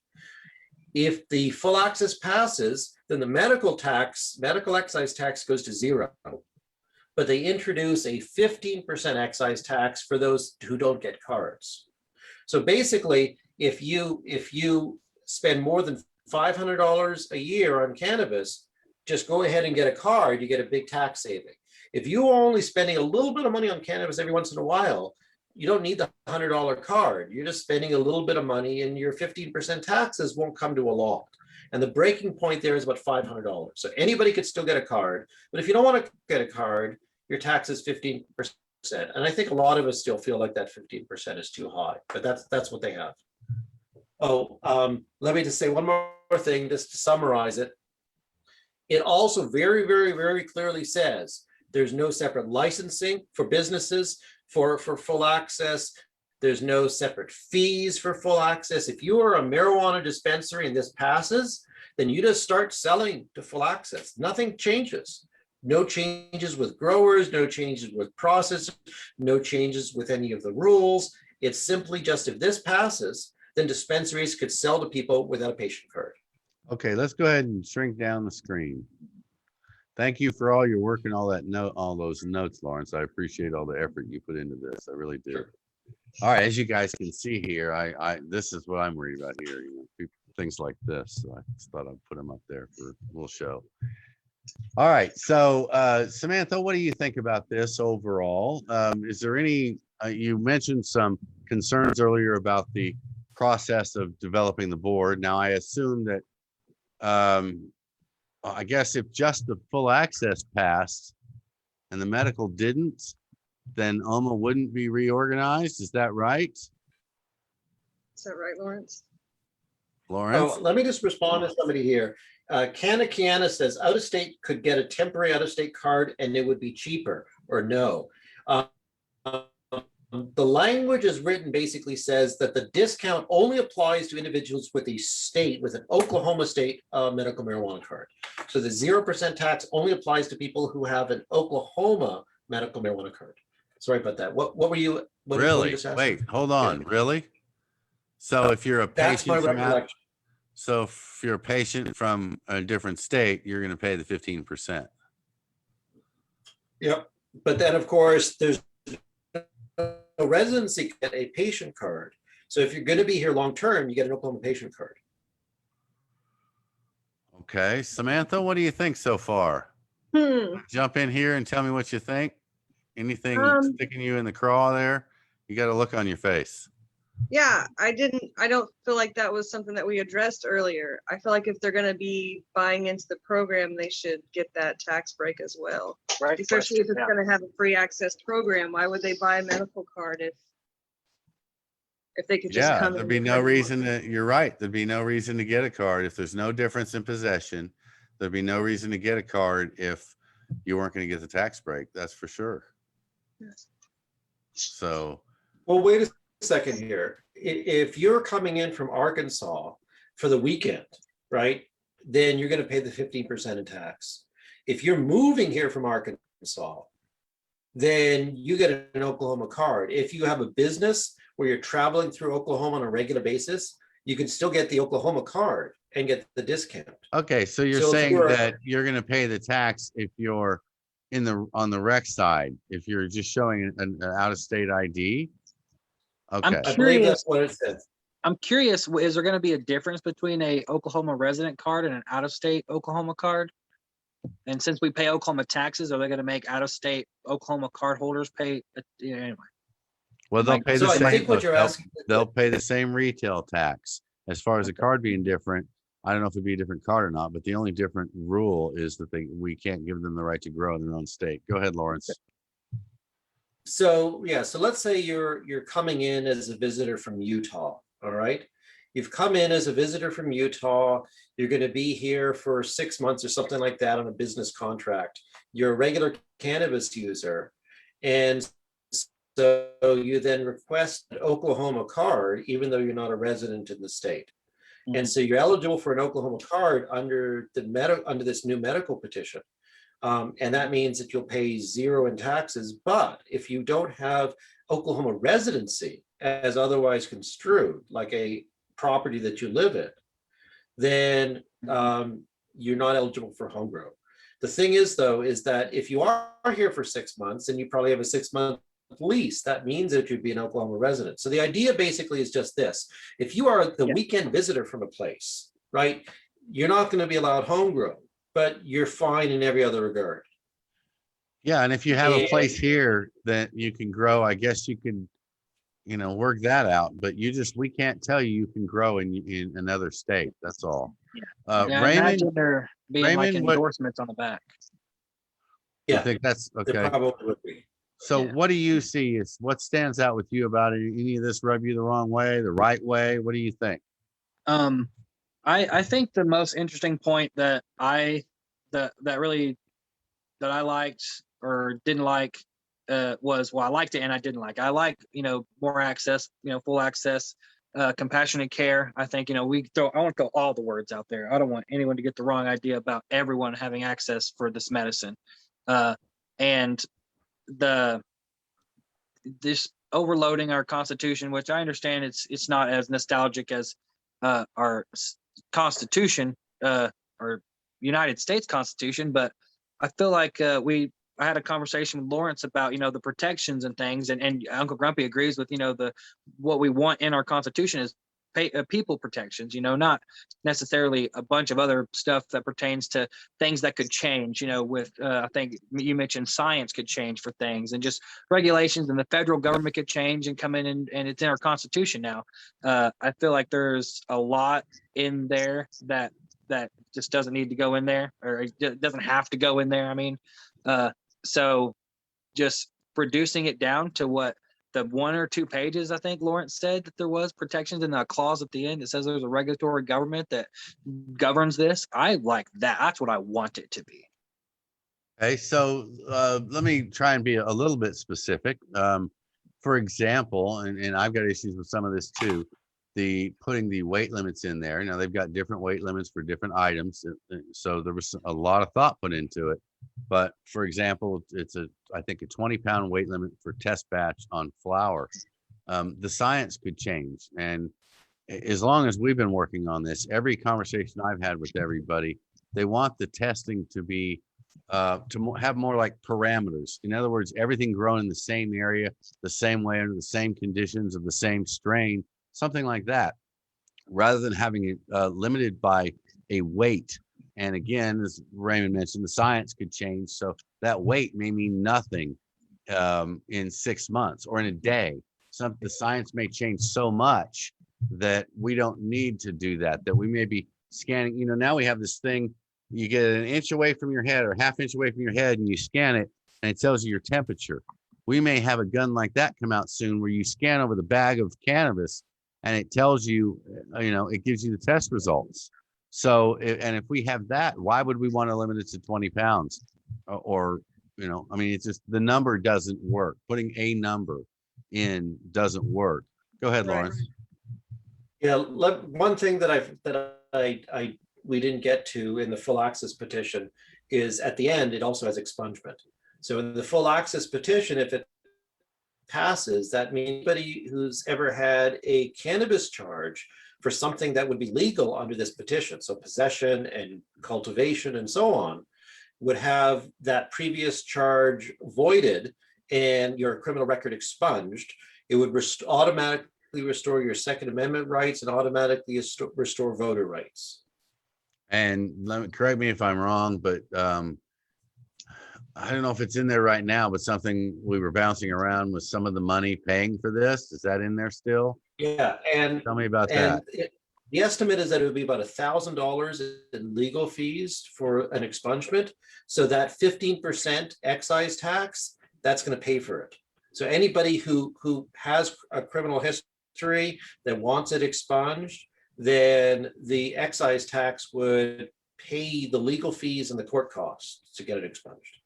If the full access passes, then the medical excise tax goes to 0. But they introduce a 15% excise tax for those who don't get cards. So basically, if you spend more than $500 a year on cannabis, just go ahead and get a card, you get a big tax saving. If you're only spending a little bit of money on cannabis every once in a while, you don't need the $100 card. You're just spending a little bit of money and your 15% taxes won't come to a lot. And the breaking point there is about $500. So anybody could still get a card, but if you don't want to get a card, your tax is 15%. And I think a lot of us still feel like that 15% is too high, but that's what they have. Let me just say one more thing, just to summarize it. It also very, very, very clearly says there's no separate licensing for businesses for full access. There's no separate fees for full access. If you are a marijuana dispensary and this passes, then you just start selling to full access. Nothing changes. No changes with growers, no changes with processors, no changes with any of the rules. It's simply just if this passes, then dispensaries could sell to people without a patient card. Okay, let's go ahead and shrink down the screen. Thank you for all your work and all those notes, Lawrence. I appreciate all the effort you put into this. I really do. Sure. All right, as you guys can see here, this is what I'm worried about here. Things like this. So I just thought I'd put them up there for a little show. All right, so Samantha, what do you think about this overall? Is there any? You mentioned some concerns earlier about the process of developing the board. Now, I assume that. I guess if just the full access passed and the medical didn't, then OMA wouldn't be reorganized. Is that right? Is that right, Lawrence? Lawrence? Let me just respond to somebody here. Kiana says out of state could get a temporary out of state card and it would be cheaper, or no. The language is written basically says that the discount only applies to individuals with an Oklahoma state medical marijuana card. So the 0% tax only applies to people who have an Oklahoma medical marijuana card. Sorry about that. What were you? Really? Wait, hold on. Really? So if you're a That's my patient recollection. so if you're a patient from a different state, you're going to pay the 15%. Yep. But then, of course, there's no residency get a patient card. So if you're going to be here long term, you get an Oklahoma patient card. Okay, Samantha, what do you think so far? Jump in here and tell me what you think. Anything sticking you in the craw there? You got a look on your face. Yeah, I don't feel like that was something that we addressed earlier. I feel like if they're going to be buying into the program, they should get that tax break as well. Right. Especially if it's going to have a free access program. Why would they buy a medical card if they could just come? There'd be no reason you're right. There'd be no reason to get a card if there's no difference in possession. There'd be no reason to get a card if you weren't going to get the tax break. That's for sure. Yes. So. Well, wait a second here. If you're coming in from Arkansas for the weekend, right, then you're going to pay the 15% in tax. If you're moving here from Arkansas, then you get an Oklahoma card. If you have a business where you're traveling through Oklahoma on a regular basis, you can still get the Oklahoma card and get the discount. Okay, so you're saying that you're going to pay the tax if you're on the rec side, if you're just showing an out-of-state ID. Okay. I believe that's what it says. I'm curious, is there going to be a difference between a Oklahoma resident card and an out-of-state Oklahoma card? And since we pay Oklahoma taxes, are they going to make out-of-state Oklahoma card holders pay? Anyway. Well, they'll Like, pay so the I same. think what you're asking, They'll pay the same retail tax. As far as the card being different, I don't know if it'd be a different card or not, but the only different rule is that we can't give them the right to grow in their own state. Go ahead, Lawrence. so yeah, so let's say you're coming in as a visitor from Utah, all right? You've come in as a visitor from Utah, you're going to be here for 6 months or something like that on a business contract. You're a regular cannabis user. And so you then request an Oklahoma card, even though you're not a resident in the state. And so you're eligible for an Oklahoma card under this new medical petition. And that means that you'll pay 0 in taxes. But if you don't have Oklahoma residency as otherwise construed, like a property that you live in, then you're not eligible for home grow. The thing is, though, is that if you are here for 6 months and you probably have a 6-month lease, that means that you'd be an Oklahoma resident. So the idea basically is just this: if you are the weekend visitor from a place, right, you're not going to be allowed home grow, but you're fine in every other regard. Yeah, and if you have a place here that you can grow, I guess you can, work that out. But we can't tell you can grow in another state. That's all. Yeah, Raymond, imagine there being like Raymond, endorsements on the back. I Yeah, think that's it okay. probably would be. So Yeah. what do you see? What stands out with you about it? Any of this rub you the wrong way, the right way? What do you think? I think the most interesting point that I liked or didn't like was, well, I liked it and I didn't like. I like, more access, full access, compassionate care. I think, I want to go all the words out there. I don't want anyone to get the wrong idea about everyone having access for this medicine. And this overloading our Constitution, which I understand it's not as nostalgic as our Constitution, or United States Constitution, but I feel like I had a conversation with Lawrence about the protections and things, and Uncle Grumpy agrees with what we want in our Constitution is people protections, not necessarily a bunch of other stuff that pertains to things that could change, with I think you mentioned science could change for things, and just regulations, and the federal government could change and come in, and it's in our Constitution now. I feel like there's a lot in there that just doesn't need to go in there, or it doesn't have to go in there. I mean, so just reducing it down to what the 1 or 2 pages, I think Lawrence said that there was protections in a clause at the end that says there's a regulatory government that governs this. I like that. That's what I want it to be. Okay, so let me try and be a little bit specific. For example, and I've got issues with some of this too, putting the weight limits in there. Now they've got different weight limits for different items, so there was a lot of thought put into it. But for example, it's I think a 20-pound weight limit for test batch on flour. The science could change, and as long as we've been working on this, every conversation I've had with everybody, they want the testing to be have more like parameters. In other words, everything grown in the same area, the same way, under the same conditions of the same strain, something like that, rather than having it limited by a weight. And again, as Raymond mentioned, the science could change. So that weight may mean nothing in 6 months or in a day. The science may change so much that we don't need to do that, that we may be scanning. Now we have this thing, you get an inch away from your head or half inch away from your head and you scan it and it tells you your temperature. We may have a gun like that come out soon where you scan over the bag of cannabis and it tells you, it gives you the test results. So, and if we have that, why would we want to limit it to 20 pounds? It's just, the number doesn't work. Putting a number in doesn't work. Go ahead, Right. Lawrence. Yeah, one thing that we didn't get to in the full access petition is at the end, it also has expungement. So in the full access petition, if it passes, that means anybody who's ever had a cannabis charge for something that would be legal under this petition, so possession and cultivation and so on, would have that previous charge voided and your criminal record expunged. It would restore your Second Amendment rights and automatically restore voter rights. And correct me if I'm wrong, but I don't know if it's in there right now, but something we were bouncing around with some of the money paying for this. Is that in there still? Yeah, and Tell me about and that. the estimate is that it would be about $1,000 in legal fees for an expungement. So that 15% excise tax, that's going to pay for it. So anybody who has a criminal history that wants it expunged, then the excise tax would pay the legal fees and the court costs to get it expunged.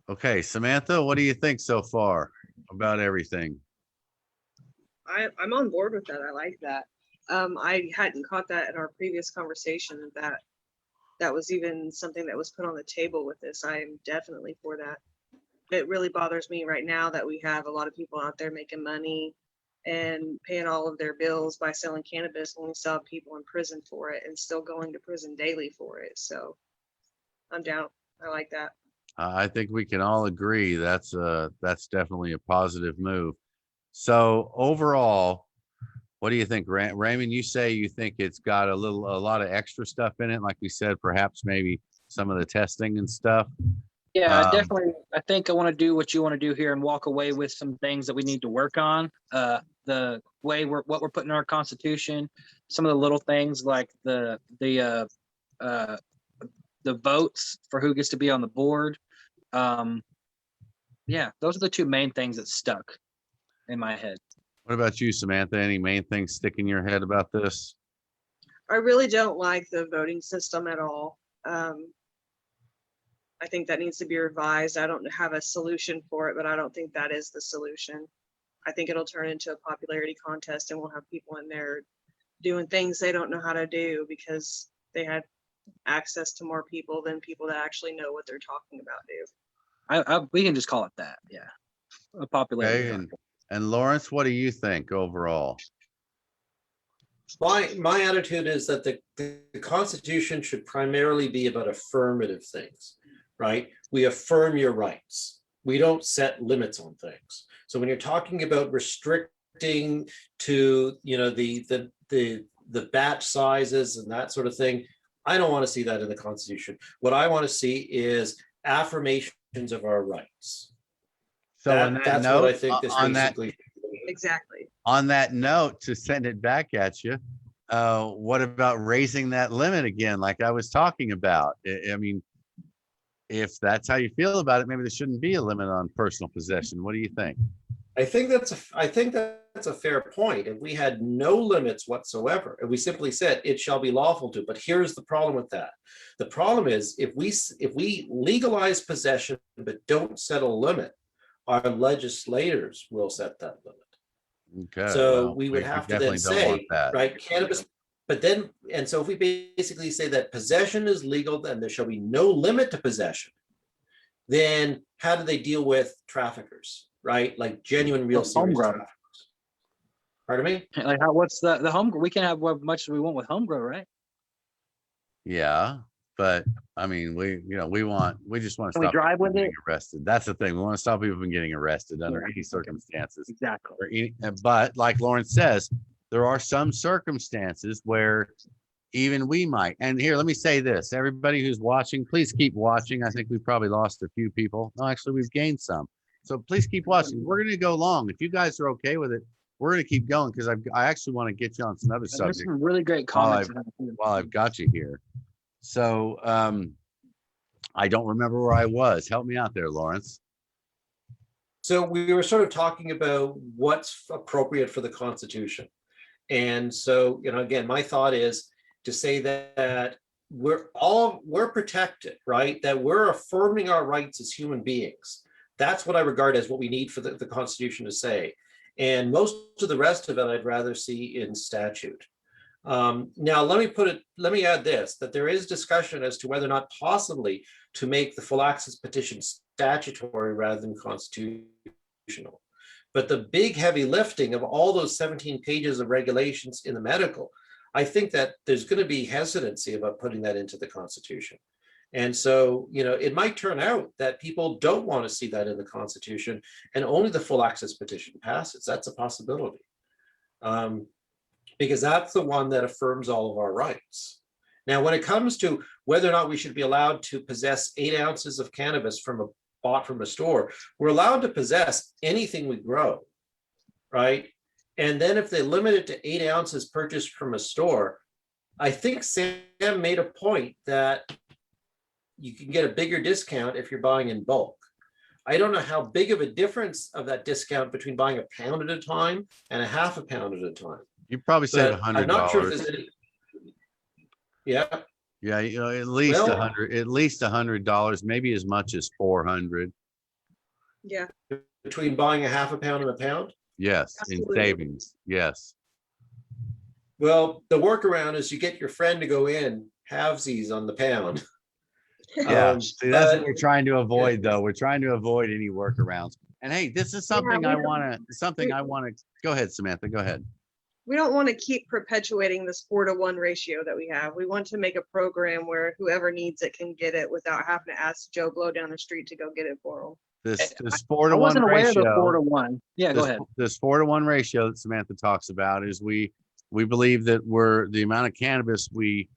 Okay, Samantha, what do you think so far about everything? I'm on board with that. I like that. I hadn't caught that in our previous conversation that was even something that was put on the table with this. I am definitely for that. It really bothers me right now that we have a lot of people out there making money and paying all of their bills by selling cannabis when we still have people in prison for it and still going to prison daily for it. So I'm down. I like that. I think we can all agree that's definitely a positive move. So overall, what do you think, Raymond? You say you think it's got a lot of extra stuff in it, like we said, perhaps maybe some of the testing and stuff. Yeah, definitely. I think I want to do what you want to do here and walk away with some things that we need to work on. The way what we're putting in our Constitution, some of the little things like the votes for who gets to be on the board. Yeah, those are the two main things that stuck in my head. What about you, Samantha? Any main things stick in your head about this? I really don't like the voting system at all. I think that needs to be revised. I don't have a solution for it, but I don't think that is the solution. I think it'll turn into a popularity contest and we'll have people in there doing things they don't know how to do because they had access to more people than people that actually know what they're talking about do. We can just call it that. Yeah. A popularity. Okay, and Lawrence, what do you think overall? My attitude is that the Constitution should primarily be about affirmative things, right? We affirm your rights. We don't set limits on things. So when you're talking about restricting to, the batch sizes and that sort of thing, I don't want to see that in the Constitution. What I want to see is affirmations of our rights. So That's what I think this basically. Exactly. On that note, to send it back at you, what about raising that limit again, like I was talking about? I mean, if that's how you feel about it, maybe there shouldn't be a limit on personal possession. What do you think? I think that's a fair point. If we had no limits whatsoever, and we simply said it shall be lawful to, but here's the problem with that. The problem is if we legalize possession but don't set a limit, our legislators will set that limit. Okay. So well, we would have to definitely then don't want say, that. right, cannabis, but then, and so if we basically say that possession is legal, then there shall be no limit to possession, then how do they deal with traffickers, right? Like genuine, real serious Homegrown. traffickers. Pardon me? Like what's the home? We can have as much as we want with home grow, right? Yeah, but I mean, we just want to Can we stop drive people with from getting it? arrested. That's the thing. We want to stop people from getting arrested under Yeah. any circumstances. Exactly. But like Lawrence says, there are some circumstances where even we might. And here, let me say this: everybody who's watching, please keep watching. I think we've probably lost a few people. No, actually, we've gained some. So please keep watching. We're going to go long. If you guys are okay with it, we're going to keep going because I actually want to get you on some other There's subjects some really great comments. while I've got you here. So I don't remember where I was. Help me out there, Lawrence. So we were sort of talking about what's appropriate for the Constitution. And so, again, my thought is to say that we're protected, right? That we're affirming our rights as human beings. That's what I regard as what we need for the Constitution to say. And most of the rest of it, I'd rather see in statute. Now, let me add this, that there is discussion as to whether or not possibly to make the full access petition statutory rather than constitutional. But the big heavy lifting of all those 17 pages of regulations in the medical, I think that there's going to be hesitancy about putting that into the Constitution. And so, it might turn out that people don't want to see that in the Constitution and only the full access petition passes. That's a possibility. Because that's the one that affirms all of our rights. Now, when it comes to whether or not we should be allowed to possess 8 ounces of cannabis bought from a store, we're allowed to possess anything we grow, right? And then if they limit it to 8 ounces purchased from a store, I think Sam made a point that you can get a bigger discount if you're buying in bulk. I don't know how big of a difference of that discount between buying a pound at a time and a half a pound at a time. You probably save But I'm not sure if $100. there's any. Yeah. Yeah, at least $100, maybe as much as 400. Yeah, Between buying a half a pound and a pound. Yes, Absolutely. in savings. Yes. Well, the workaround is you get your friend to go in halvesies on the pound. Yeah, see, that's what but- we're trying to avoid, though. We're trying to avoid any workarounds. And hey, this is something I want to go ahead, Samantha, go ahead. we don't want to keep perpetuating this 4-to-1 ratio that we have. We want to make a program where whoever needs it can get it without having to ask Joe Blow down the street to go get it for them. This 4-to-1 I wasn't aware of the ratio. 4-to-1. Yeah, go ahead. This 4-to-1 ratio that Samantha talks about is we believe that the amount of cannabis we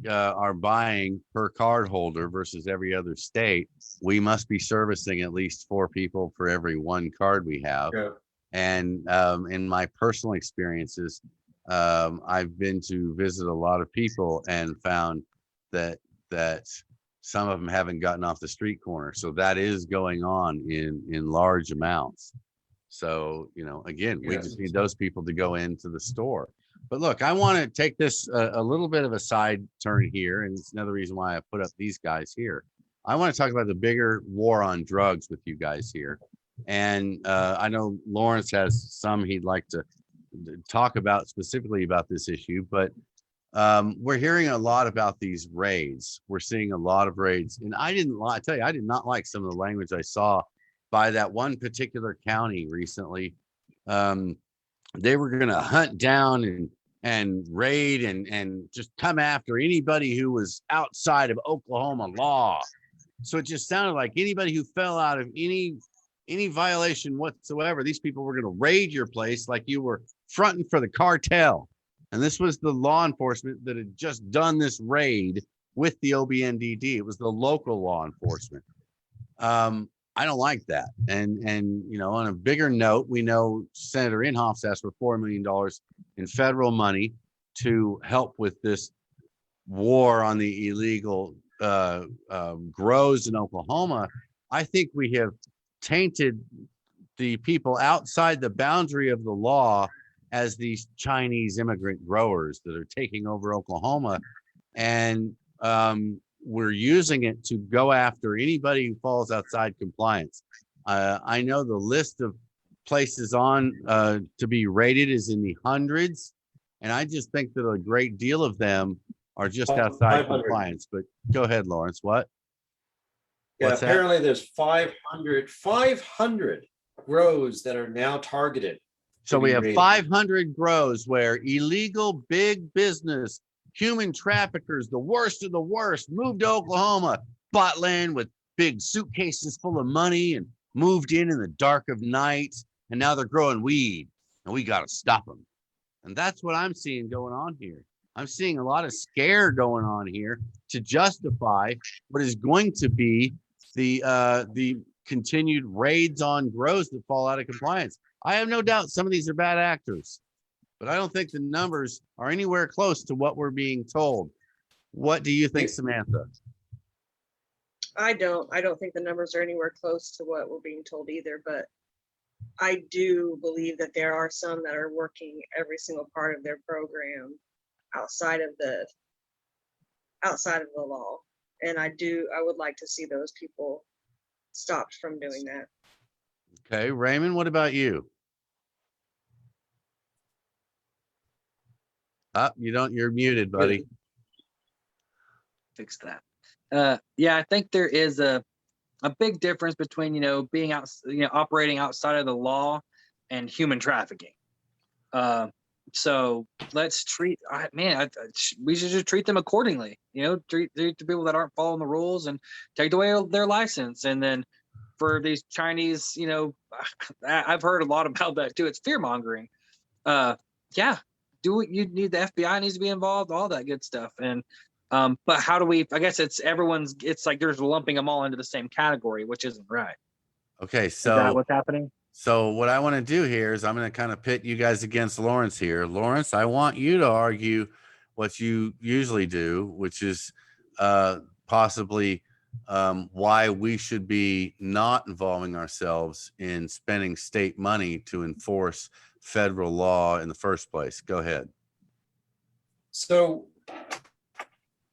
are buying per card holder versus every other state, we must be servicing at least 4 people for every 1 card we have. Yeah. And in my personal experiences, I've been to visit a lot of people and found that some of them haven't gotten off the street corner. So that is going on in large amounts. So, again, we just need those people to go into the store. But look, I want to take this a little bit of a side turn here. And it's another reason why I put up these guys here. I want to talk about the bigger war on drugs with you guys here. And I know Lawrence has some he'd like to talk about specifically about this issue, but we're hearing a lot about these raids. We're seeing a lot of raids. And I did not like some of the language I saw by that one particular county recently. They were going to hunt down and raid and just come after anybody who was outside of Oklahoma law. So it just sounded like anybody who fell out of any violation whatsoever, these people were going to raid your place like you were fronting for the cartel. And this was the law enforcement that had just done this raid with the OBNDD. It was the local law enforcement. I don't like that. And on a bigger note, we know Senator Inhofe asked for $4 million in federal money to help with this war on the illegal grows in Oklahoma. I think we have tainted the people outside the boundary of the law as these Chinese immigrant growers that are taking over Oklahoma. And we're using it to go after anybody who falls outside compliance. I know the list of places on to be rated is in the hundreds. And I just think that a great deal of them are just outside 500. compliance. But go ahead, Lawrence, what? Yeah, What's that? apparently there's 500 grows that are now targeted. So we be have rated. 500 grows where illegal big business, human traffickers, the worst of the worst, moved to Oklahoma, bought land with big suitcases full of money and moved in the dark of night. And now they're growing weed and we got to stop them. And that's what I'm seeing going on here. I'm seeing a lot of scare going on here to justify what is going to be the continued raids on grows that fall out of compliance. I have no doubt some of these are bad actors, but I don't think the numbers are anywhere close to what we're being told. What do you think, Samantha? I don't think the numbers are anywhere close to what we're being told either, but I do believe that there are some that are working every single part of their program outside of the law. And I would like to see those people stopped from doing that. Okay, Raymond, what about you? You're muted, buddy. Fix that. Yeah, I think there is a big difference between, being out, operating outside of the law and human trafficking. So let's treat, we should just treat them accordingly. Treat the people that aren't following the rules and take away their license. And then for these Chinese, I've heard a lot about that too. It's fear mongering. Yeah, you need the FBI needs to be involved, all that good stuff. And but how do we? I guess it's like there's lumping them all into the same category, which isn't right. Okay, Is that what's happening? So what I want to do here is I'm going to kind of pit you guys against Lawrence here. Lawrence, I want you to argue what you usually do, which is possibly why we should be not involving ourselves in spending state money to enforce federal law in the first place. Go ahead. So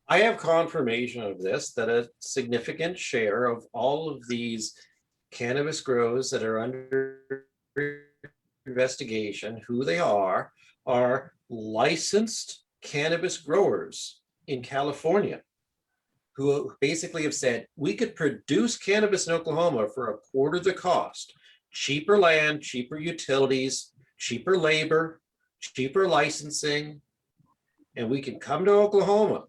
I have confirmation of this, that a significant share of all of these cannabis grows that are under investigation, who they are licensed cannabis growers in California who basically have said, we could produce cannabis in Oklahoma for a quarter the cost, cheaper land, cheaper utilities, cheaper labor, cheaper licensing, and we can come to Oklahoma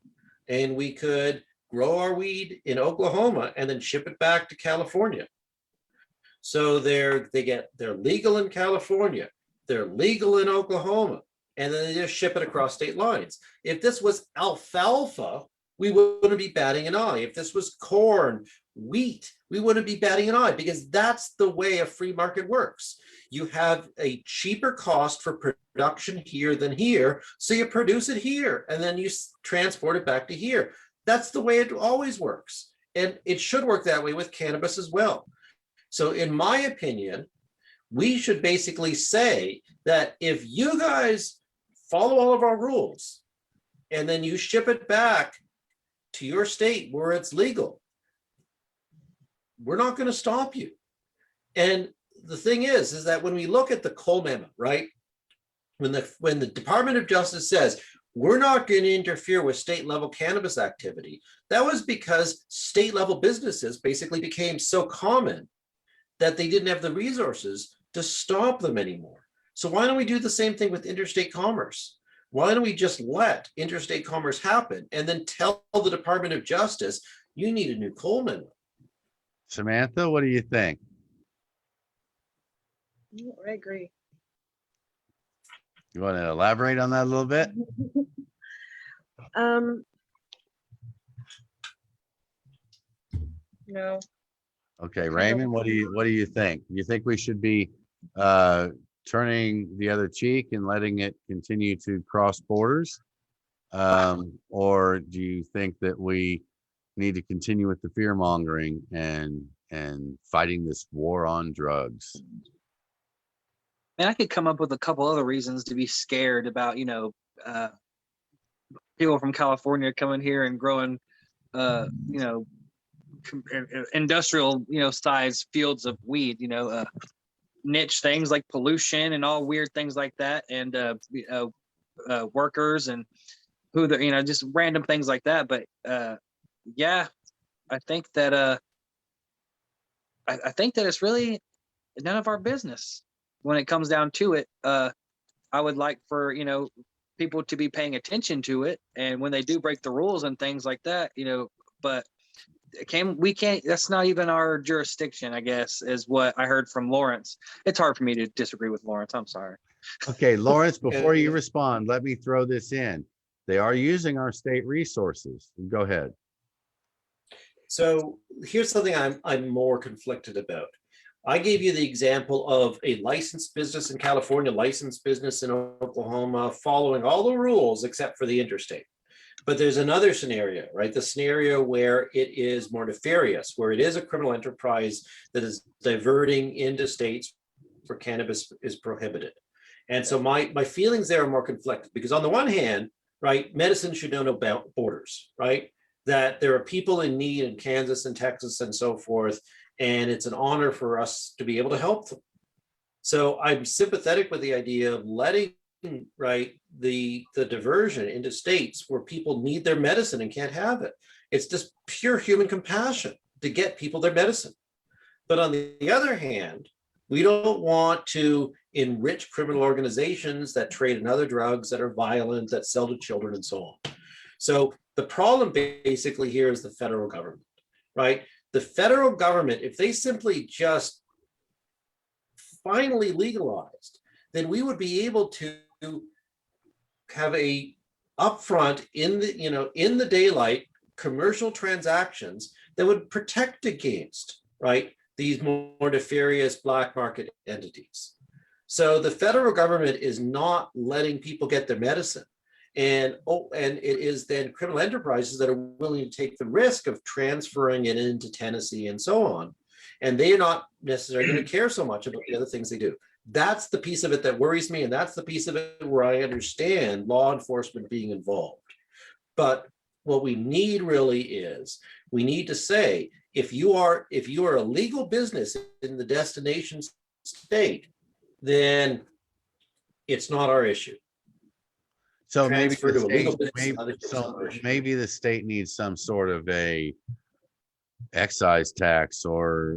and we could grow our weed in Oklahoma and then ship it back to California. So they're legal in California, they're legal in Oklahoma, and then they just ship it across state lines. If this was alfalfa, we wouldn't be batting an eye. If this was corn, wheat, we wouldn't be batting an eye, because that's the way a free market works. You have a cheaper cost for production here than here, so you produce it here and then you transport it back to here. That's the way it always works, and it should work that way with cannabis as well. So in my opinion, we should basically say that if you guys follow all of our rules and then you ship it back to your state where it's legal, we're not going to stop you. And the thing is that when we look at the Cole Memo, right, when the Department of Justice says we're not going to interfere with state level cannabis activity, that was because state level businesses basically became so common that they didn't have the resources to stop them anymore. So why don't we do the same thing with interstate commerce? Why don't we just let interstate commerce happen and then tell the Department of Justice, you need a new Cole Memo? Samantha, what do you think? I agree. You want to elaborate on that a little bit? No. Okay, Raymond, what do you think? You think we should be turning the other cheek and letting it continue to cross borders? Or do you think that we need to continue with the fear mongering and fighting this war on drugs? And I could come up with a couple other reasons to be scared about, people from California coming here and growing, industrial, size fields of weed, niche things like pollution and all weird things like that, and workers and who they're, just random things like that. But yeah, I think that I think that it's really none of our business when it comes down to it. I would like for people to be paying attention to it, and when they do break the rules and things like that, but we can't, that's not even our jurisdiction, I guess, is what I heard from Lawrence. It's hard for me to disagree with Lawrence. I'm sorry. Okay, Lawrence, before you respond, let me throw this in. They are using our state resources. Go ahead. So here's something I'm more conflicted about. I gave you the example of a licensed business in California, licensed business in Oklahoma, following all the rules except for the interstate. But there's another scenario, right? The scenario where it is more nefarious, where it is a criminal enterprise that is diverting into states where cannabis is prohibited. And so my feelings there are more conflicted, because on the one hand, right, medicine should know no borders, right? That there are people in need in Kansas and Texas and so forth, and it's an honor for us to be able to help them. So I'm sympathetic with the idea of letting, right, the diversion into states where people need their medicine and can't have it. It's just pure human compassion to get people their medicine. But on the other hand, we don't want to enrich criminal organizations that trade in other drugs, that are violent, that sell to children, and so on. So the problem basically here is the federal government, right? The federal government, if they simply just finally legalized, then we would be able to have a upfront in the daylight commercial transactions that would protect against, right, these more nefarious black market entities. So the federal government is not letting people get their medicine. And it is then criminal enterprises that are willing to take the risk of transferring it into Tennessee and so on. And they are not necessarily going to care so much about the other things they do. That's the piece of it that worries me. And that's the piece of it where I understand law enforcement being involved. But what we need really is, we need to say, if you are a legal business in the destination state, then it's not our issue. So maybe Transfer the to a legal state, business, maybe, other things so not our issue. maybe the state needs some sort of a excise tax or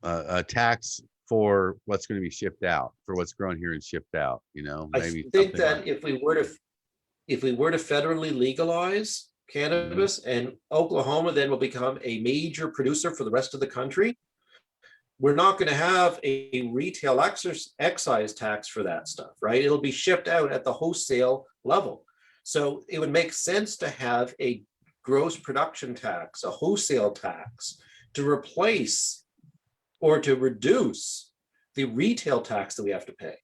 a tax for what's going to be shipped out, for what's grown here and shipped out. You know, I maybe think something that like- if we were to federally legalize cannabis, and Oklahoma then will become a major producer for the rest of the country, we're not going to have a retail excise tax for that stuff, right? It'll be shipped out at the wholesale level. So it would make sense to have a gross production tax, a wholesale tax, to replace or to reduce the retail tax that we have to pay.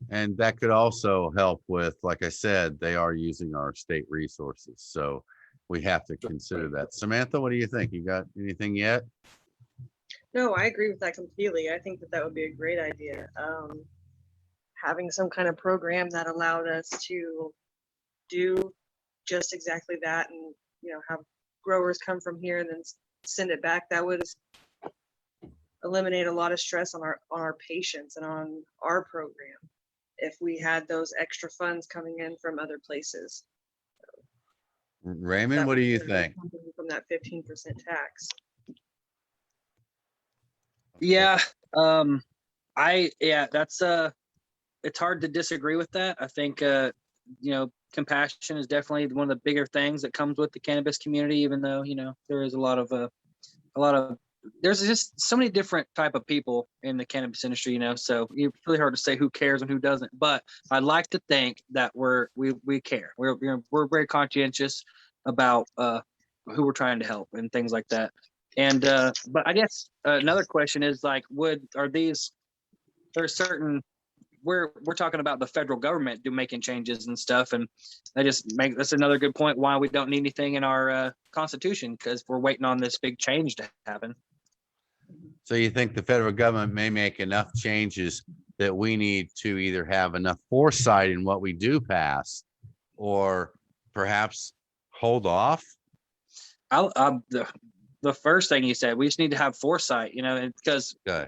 And that could also help with, like I said, they are using our state resources. So we have to consider that. Samantha, what do you think? You got anything yet? No, I agree with that completely. I think that that would be a great idea. Having some kind of program that allowed us to do just exactly that, and have growers come from here and then send it back. That would eliminate a lot of stress on our patients and on our program if we had those extra funds coming in from other places. Raymond, That what do would you be think? from that 15% tax? Yeah, that's it's hard to disagree with that. I think compassion is definitely one of the bigger things that comes with the cannabis community, even though there is a lot of there's just so many different type of people in the cannabis industry, so it's really hard to say who cares and who doesn't. But I'd like to think that we care. We're very conscientious about who we're trying to help and things like that. And but I guess another question is like, there's certain, we're talking about the federal government making changes and stuff, and that's another good point why we don't need anything in our constitution, because we're waiting on this big change to happen. So you think the federal government may make enough changes that we need to either have enough foresight in what we do pass, or perhaps hold off? The first thing you said, we just need to have foresight, because Okay.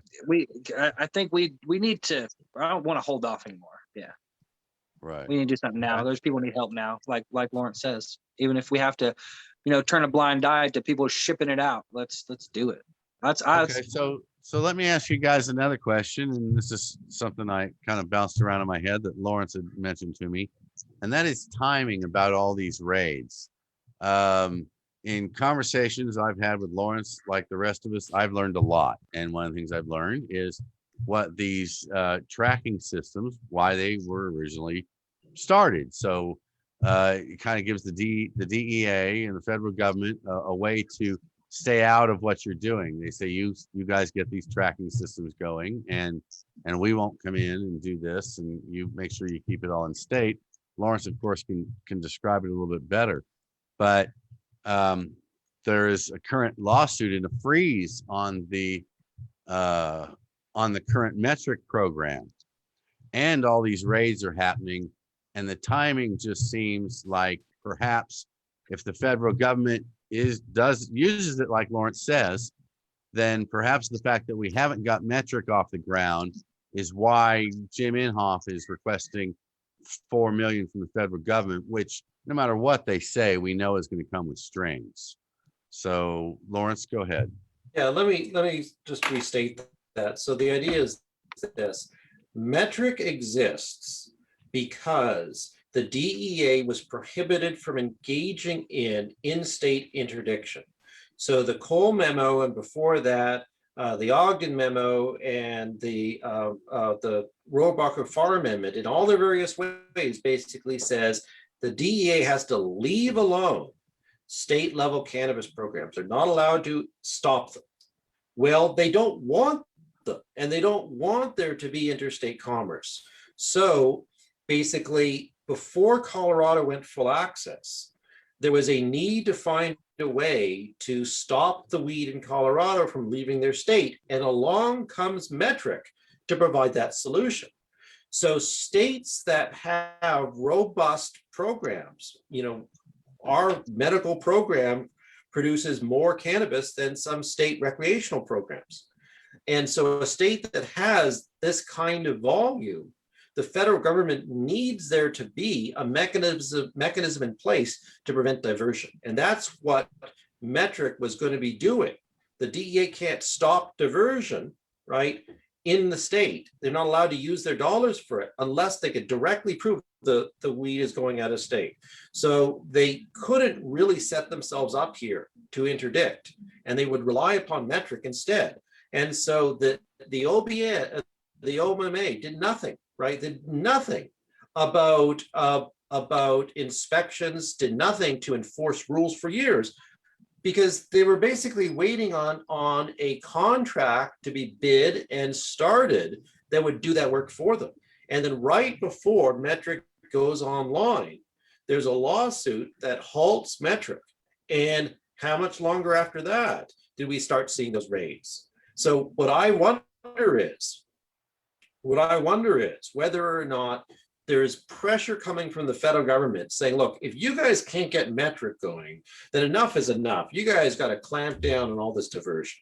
I think we need to. I don't want to hold off anymore. Yeah, Right. we need to do something now. Okay. There's people who need help now, like Lawrence says. Even if we have to, turn a blind eye to people shipping it out, let's do it. Okay, so let me ask you guys another question, and this is something I kind of bounced around in my head that Lawrence had mentioned to me, and that is timing about all these raids. In conversations I've had with Lawrence, like the rest of us, I've learned a lot. And one of the things I've learned is what these tracking systems, why they were originally started. So it kind of gives the DEA and the federal government a way to stay out of what you're doing. They say, you guys get these tracking systems going, and we won't come in and do this, and you make sure you keep it all in state. Lawrence, of course, can describe it a little bit better, but there is a current lawsuit and a freeze on the current metric program, and all these raids are happening, and the timing just seems like perhaps if the federal government uses it like Lawrence says, then perhaps the fact that we haven't got metric off the ground is why Jim Inhofe is requesting $4 million from the federal government, which no matter what they say, we know is going to come with strings. So Lawrence, go ahead. Yeah, let me just restate that. So the idea is this: Metric exists because the DEA was prohibited from engaging in in-state interdiction. So the Cole memo, and before that, the Ogden memo, and the Rohrabacher-Farr Amendment, in all their various ways, basically says the DEA has to leave alone state level cannabis programs. They're not allowed to stop them. Well, they don't want them, and they don't want there to be interstate commerce. So basically, before Colorado went full access, there was a need to find a way to stop the weed in Colorado from leaving their state. And along comes Metric to provide that solution. So states that have robust programs, our medical program produces more cannabis than some state recreational programs. And so a state that has this kind of volume, the federal government needs there to be a mechanism in place to prevent diversion. And that's what Metric was going to be doing. The DEA can't stop diversion, right, in the state. They're not allowed to use their dollars for it unless they could directly prove the weed is going out of state. So they couldn't really set themselves up here to interdict, and they would rely upon Metric instead. And so the OMMA did nothing, right? Did nothing about inspections, did nothing to enforce rules for years, because they were basically waiting on a contract to be bid and started that would do that work for them. And then right before Metric goes online, there's a lawsuit that halts Metric. And how much longer after that did we start seeing those raids? So what I wonder is whether or not there's pressure coming from the federal government saying, look, if you guys can't get Metric going, then enough is enough. You guys got to clamp down on all this diversion.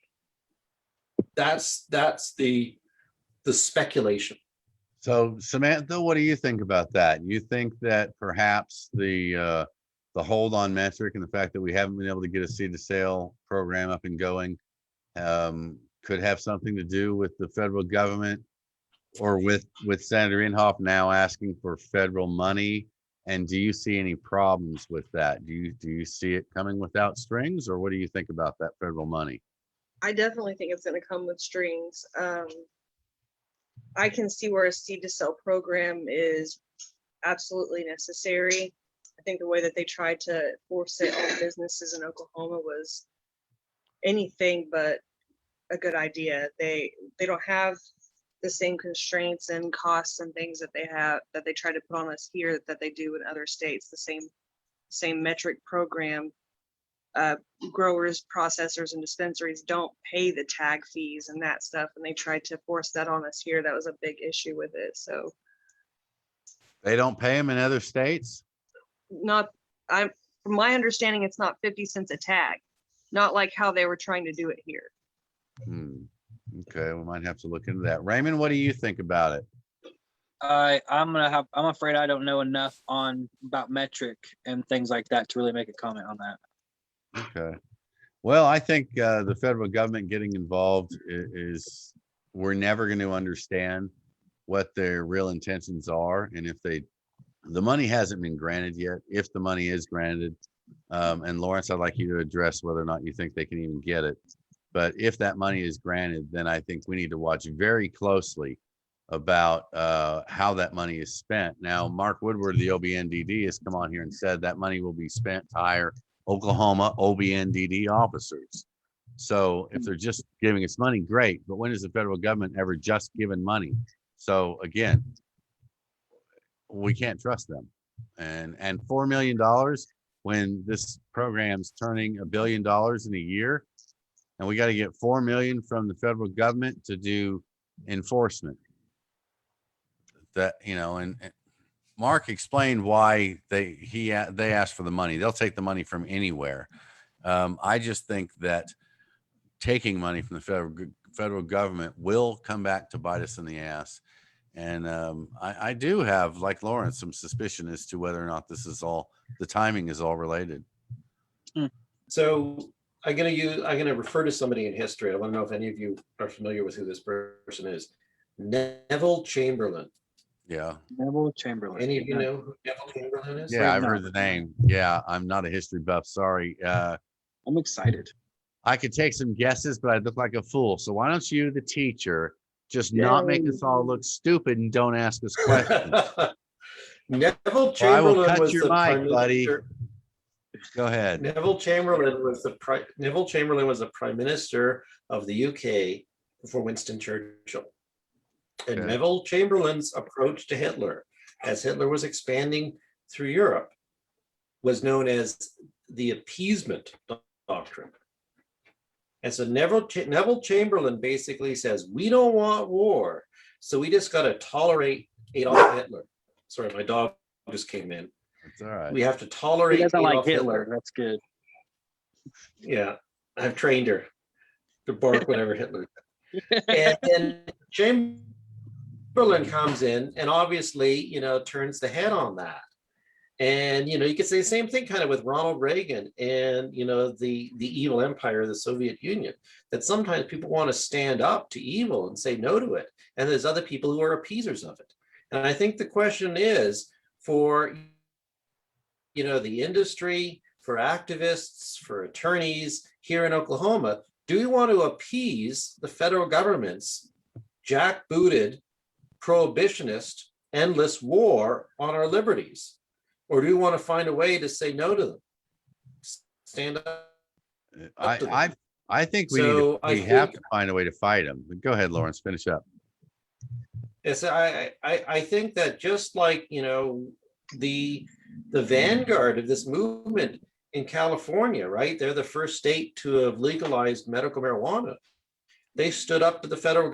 That's the speculation. So Samantha, what do you think about that? You think that perhaps the hold on Metric and the fact that we haven't been able to get a seed to sale program up and going could have something to do with the federal government, or with Senator Inhofe now asking for federal money? And do you see any problems with that? Do you see it coming without strings, or what do you think about that federal money? I definitely think it's going to come with strings. I can see where a seed to sell program is absolutely necessary. I think the way that they tried to force it on businesses in Oklahoma was anything but a good idea. They don't have the same constraints and costs and things that they try to put on us here that they do in other states. The same Metric program. Growers, processors, and dispensaries don't pay the tag fees and that stuff, and they tried to force that on us here. That was a big issue with it. So They don't pay them in other states? from my understanding, it's not 50 cents a tag, not like how they were trying to do it here. Okay, we might have to look into that. Raymond, what do you think about it? I'm afraid I don't know enough about Metric and things like that to really make a comment on that. Okay. Well, I think the federal government getting involved is we're never going to understand what their real intentions are. And if the money hasn't been granted yet, if the money is granted, and Lawrence, I'd like you to address whether or not you think they can even get it. But if that money is granted, then I think we need to watch very closely about how that money is spent. Now, Mark Woodward, the OBNDD, has come on here and said that money will be spent to hire Oklahoma OBNDD officers. So if they're just giving us money, great. But when has the federal government ever just given money? So again, we can't trust them. And $4 million when this program's turning $1 billion in a year, and we got to get $4 million from the federal government to do enforcement. That, and Mark explained why they asked for the money. They'll take the money from anywhere. I just think that taking money from the federal government will come back to bite us in the ass. And I do have, like Lawrence, some suspicion as to whether or not the timing is all related. So I'm going to refer to somebody in history. I want to know if any of you are familiar with who this person is. Neville Chamberlain. Yeah. Neville Chamberlain. Any of you know who Neville Chamberlain is? Yeah, I've no. heard the name. Yeah, I'm not a history buff. Sorry. I'm excited. I could take some guesses, but I'd look like a fool. So why don't you, the teacher, just not make us all look stupid and don't ask us questions? Neville Or I will Chamberlain cut was your the mic, prime buddy. minister. Go ahead. Neville Chamberlain was the prime minister of the UK before Winston Churchill. And Okay. Neville Chamberlain's approach to Hitler, as Hitler was expanding through Europe, was known as the appeasement doctrine. And so Neville Chamberlain basically says, we don't want war, so we just got to tolerate Adolf Hitler. Sorry, my dog just came in. That's all right. We have to He tolerate doesn't like Adolf Hitler. That's good. Yeah, I've trained her to bark whenever Hitler. And then Chamberlain comes in and obviously, turns the head on that. And, you could say the same thing kind of with Ronald Reagan and, the evil empire of the Soviet Union, that sometimes people want to stand up to evil and say no to it. And there's other people who are appeasers of it. And I think the question is for, the industry, for activists, for attorneys here in Oklahoma, do we want to appease the federal government's jackbooted, prohibitionist, endless war on our liberties? Or do we want to find a way to say no to them? Stand up. I think So we have to find a way to fight them. Go ahead, Lawrence, finish up. Yes, I think that just like, the vanguard of this movement in California, right? They're the first state to have legalized medical marijuana. They stood up to the federal.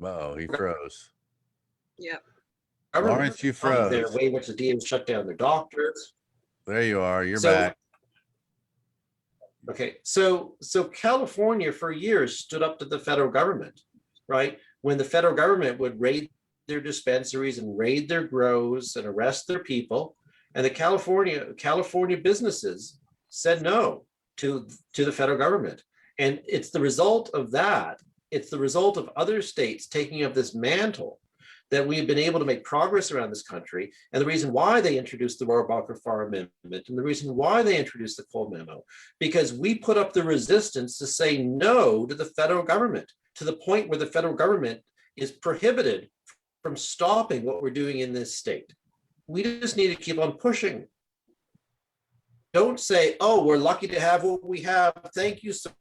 Uh-oh, he froze. Yep. government. Lawrence, you Their froze. way in which the DA shut down their doctors. There you are. You're So- back. Okay, so California for years stood up to the federal government, right? When the federal government would raid their dispensaries and raid their grows and arrest their people, and the California businesses said no to the federal government. And it's the result of that. It's the result of other states taking up this mantle that we've been able to make progress around this country. And the reason why they introduced the Rohrabacher-Farr Amendment and the reason why they introduced the Cole Memo, because we put up the resistance to say no to the federal government, to the point where the federal government is prohibited from stopping what we're doing in this state. We just need to keep on pushing. Don't say, oh, we're lucky to have what we have. Thank you, sir.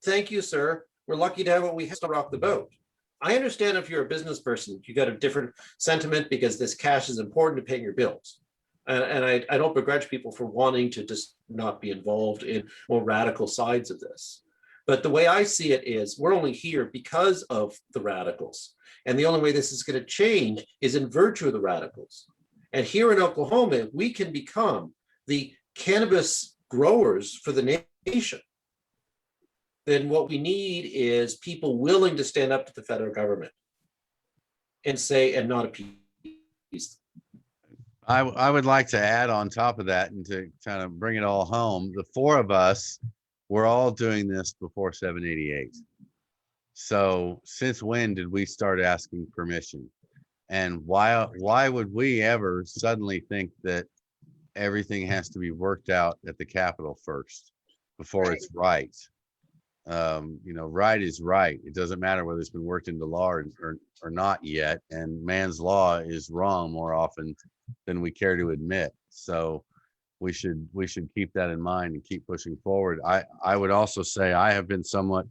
Thank you, sir. We're lucky to have what we have to rock the boat. I understand if you're a business person, you got a different sentiment because this cash is important to paying your bills. And I don't begrudge people for wanting to just not be involved in more radical sides of this. But the way I see it is we're only here because of the radicals. And the only way this is going to change is in virtue of the radicals. And here in Oklahoma, we can become the cannabis growers for the nation. Then what we need is people willing to stand up to the federal government and say, and not appease. I would like to add on top of that and to kind of bring it all home. The four of us were all doing this before 788. So since when did we start asking permission? And why would we ever suddenly think that everything has to be worked out at the Capitol first before it's right? Right is right. It doesn't matter whether it's been worked into law or not yet. And man's law is wrong more often than we care to admit. So we should keep that in mind and keep pushing forward. I would also say I have been somewhat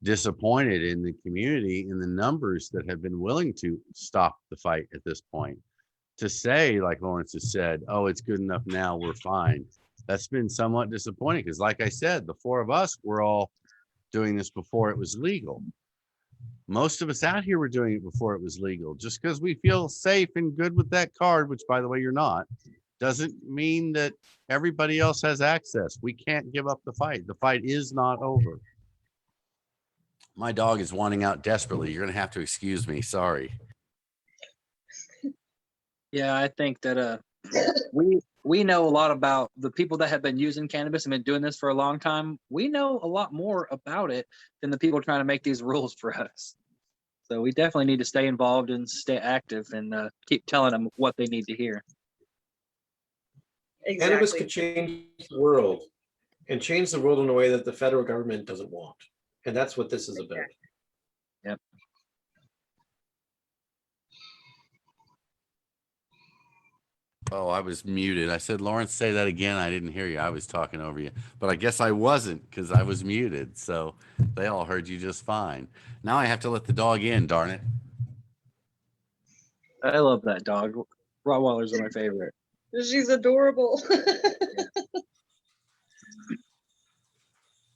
disappointed in the community in the numbers that have been willing to stop the fight at this point. To say, like Lawrence has said, oh, it's good enough now, we're fine. That's been somewhat disappointing because, like I said, the four of us were all doing this before it was legal. Most of us out here were doing it before it was legal. Just because we feel safe and good with that card, which by the way, you're not, doesn't mean that everybody else has access. We can't give up the fight. The fight is not over. My dog is wanting out desperately. You're going to have to excuse me. Sorry. Yeah, I think that we know a lot about the people that have been using cannabis and been doing this for a long time. We know a lot more about it than the people trying to make these rules for us. So we definitely need to stay involved and stay active and keep telling them what they need to hear. Cannabis Exactly. could change the world and change the world in a way that the federal government doesn't want. And that's what this is about. Yep. Oh, I was muted. I said, Lawrence, say that again. I didn't hear you. I was talking over you, but I guess I wasn't because I was muted. So they all heard you just fine. Now I have to let the dog in, darn it. I love that dog. Rottweilers are my favorite. She's adorable.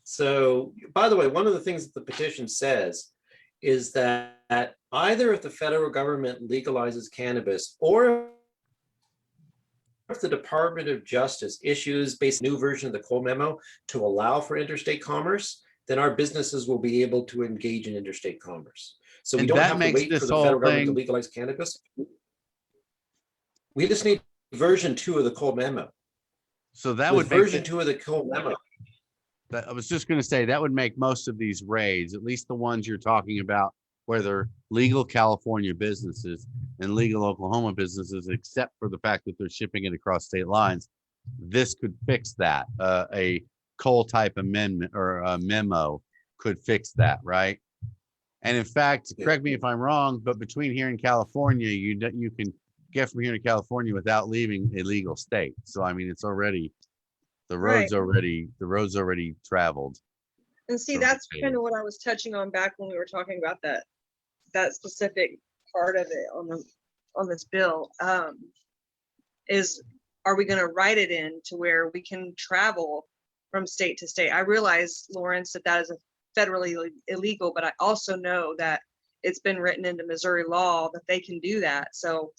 So, by the way, one of the things that the petition says is that either if the federal government legalizes cannabis or if the Department of Justice issues based new version of the Cole memo to allow for interstate commerce, then our businesses will be able to engage in interstate commerce. So we And don't that have to makes wait this for the whole federal government to thing- legalize cannabis. We just need version 2 of the Cole memo. So that With would make version 2 of the Cole memo. I was just going to say that would make most of these raids, at least the ones you're talking about, where they're legal California businesses and legal Oklahoma businesses, except for the fact that they're shipping it across state lines. This could fix that. A Cole type amendment or a memo could fix that, right? And in fact, correct me if I'm wrong, but between here and California, you can get from here to California without leaving a legal state. So I mean, it's already the road's already traveled. And see, So that's okay. kind of what I was touching on back when we were talking about that specific part of it on this bill. Is are we going to write it in to where we can travel from state to state? I realize, Lawrence, that is a federally illegal, but I also know that it's been written into Missouri law that they can do that. So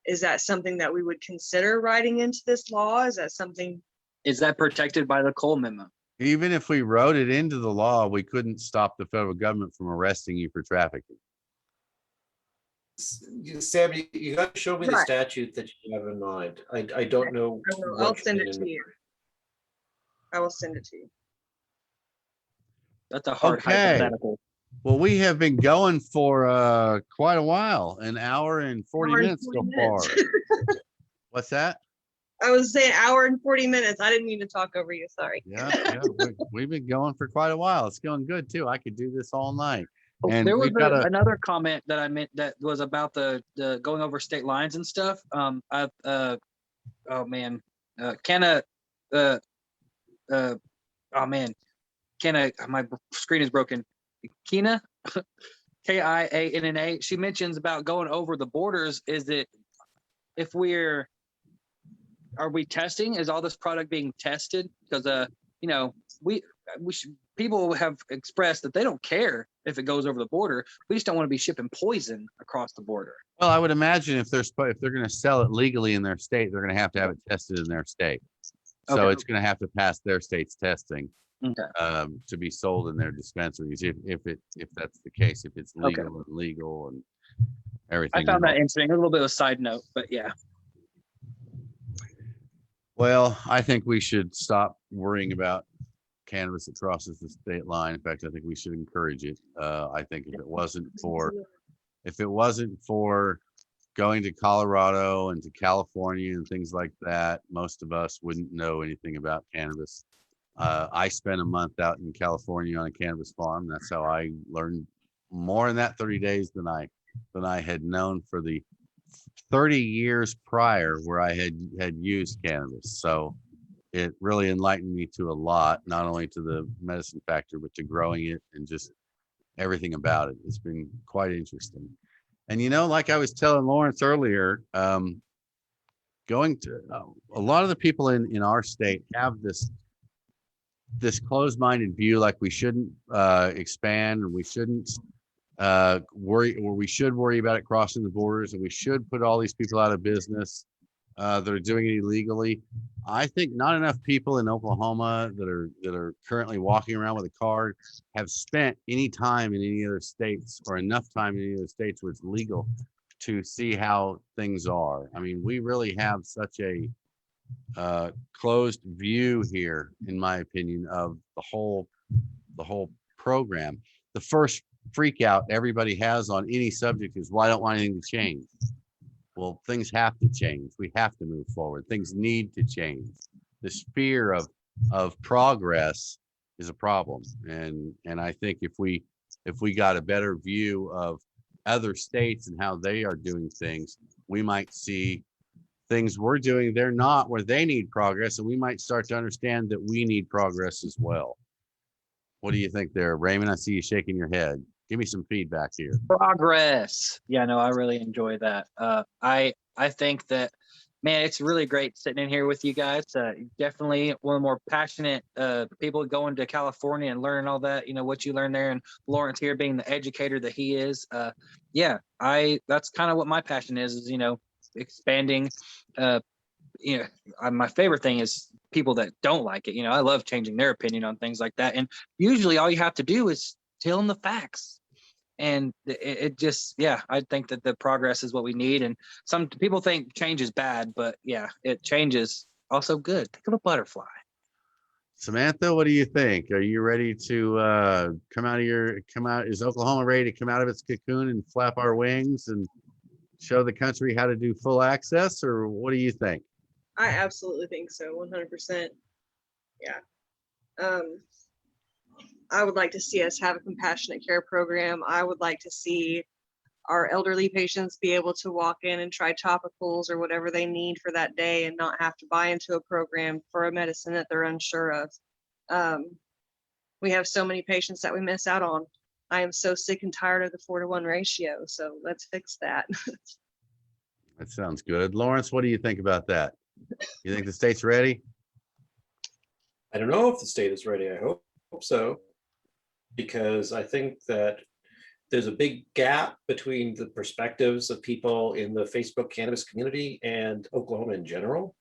is that something that we would consider writing into this law? Is that something? Is that protected by the Cole memo? Even if we wrote it into the law, we couldn't stop the federal government from arresting you for trafficking. Sam, you got to show me the Right. statute that you have in mind. I don't know. I'll send it to you. I will send it to you. That's a hard Okay. hypothetical. Well, we have been going for quite a while, an hour and 40 Hour and minutes 40 so far. minutes. What's that? I was saying hour and 40 minutes. I didn't mean to talk over you. Sorry. Yeah, we've been going for quite a while. It's going good too. I could do this all night. Oh, And there was we've got another comment that I meant that was about the going over state lines and stuff. Oh man, my screen is broken. Kina, Kianna. She mentions about going over the borders. Is it are we testing? Is all this product being tested? Because people have expressed that they don't care if it goes over the border. We just don't want to be shipping poison across the border. Well, I would imagine if they're going to sell it legally in their state, they're going to have it tested in their state. So Okay. it's going to have to pass their state's testing Okay. to be sold in their dispensaries. If that's the case, if it's legal Okay. and legal and everything. I found that interesting. A little bit of a side note, but yeah. Well, I think we should stop worrying about cannabis that crosses the state line. In fact, I think we should encourage it. I think if it wasn't for going to Colorado and to California and things like that, most of us wouldn't know anything about cannabis. I spent a month out in California on a cannabis farm. That's how I learned more in that 30 days than I had known for the 30 years prior where I had used cannabis. So it really enlightened me to a lot, not only to the medicine factor, but to growing it and just everything about it. It's been quite interesting. And, like I was telling Lawrence earlier, going to a lot of the people in our state have this closed-minded view, like we shouldn't expand, or we shouldn't worry, or we should worry about it crossing the borders, and we should put all these people out of business that are doing it illegally. I think not enough people in Oklahoma that are currently walking around with a card have spent any time in any other states, or enough time in any other states where it's legal, to see how things are. I mean, we really have such a closed view here, in my opinion, of the whole program. The first freak out everybody has on any subject is, well, I don't want anything to change. Well, things have to change. We have to move forward. Things need to change. This fear of progress is a problem. And I think if we got a better view of other states and how they are doing things, we might see things we're doing, they're not where they need progress. And we might start to understand that we need progress as well. What do you think there, Raymond? I see you shaking your head. Give me some feedback here. Progress. Yeah, no, I really enjoy that. I think that, man, it's really great sitting in here with you guys. Definitely one of the more passionate people going to California and learning all that, what you learned there, and Lawrence here being the educator that he is. Yeah, that's kind of what my passion is expanding. My favorite thing is people that don't like it. I love changing their opinion on things like that. And usually all you have to do is tell them the facts. And it just, yeah, I think that the progress is what we need. And some people think change is bad, but yeah, change is also good. Think of a butterfly. Samantha, what do you think? Are you ready to come out? Is Oklahoma ready to come out of its cocoon and flap our wings and show the country how to do full access, or what do you think? I absolutely think so, 100%. Yeah. I would like to see us have a compassionate care program. I would like to see our elderly patients be able to walk in and try topicals or whatever they need for that day and not have to buy into a program for a medicine that they're unsure of. We have so many patients that we miss out on. I am so sick and tired of the 4-to-1 ratio. So let's fix that. That sounds good. Lawrence, what do you think about that? You think the state's ready? I don't know if the state is ready. I hope so, because I think that there's a big gap between the perspectives of people in the Facebook cannabis community and Oklahoma in general.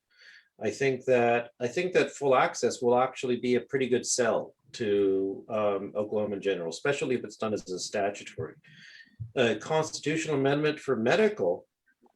I think that full access will actually be a pretty good sell to Oklahoma in general, especially if it's done as a statutory. A constitutional amendment for medical,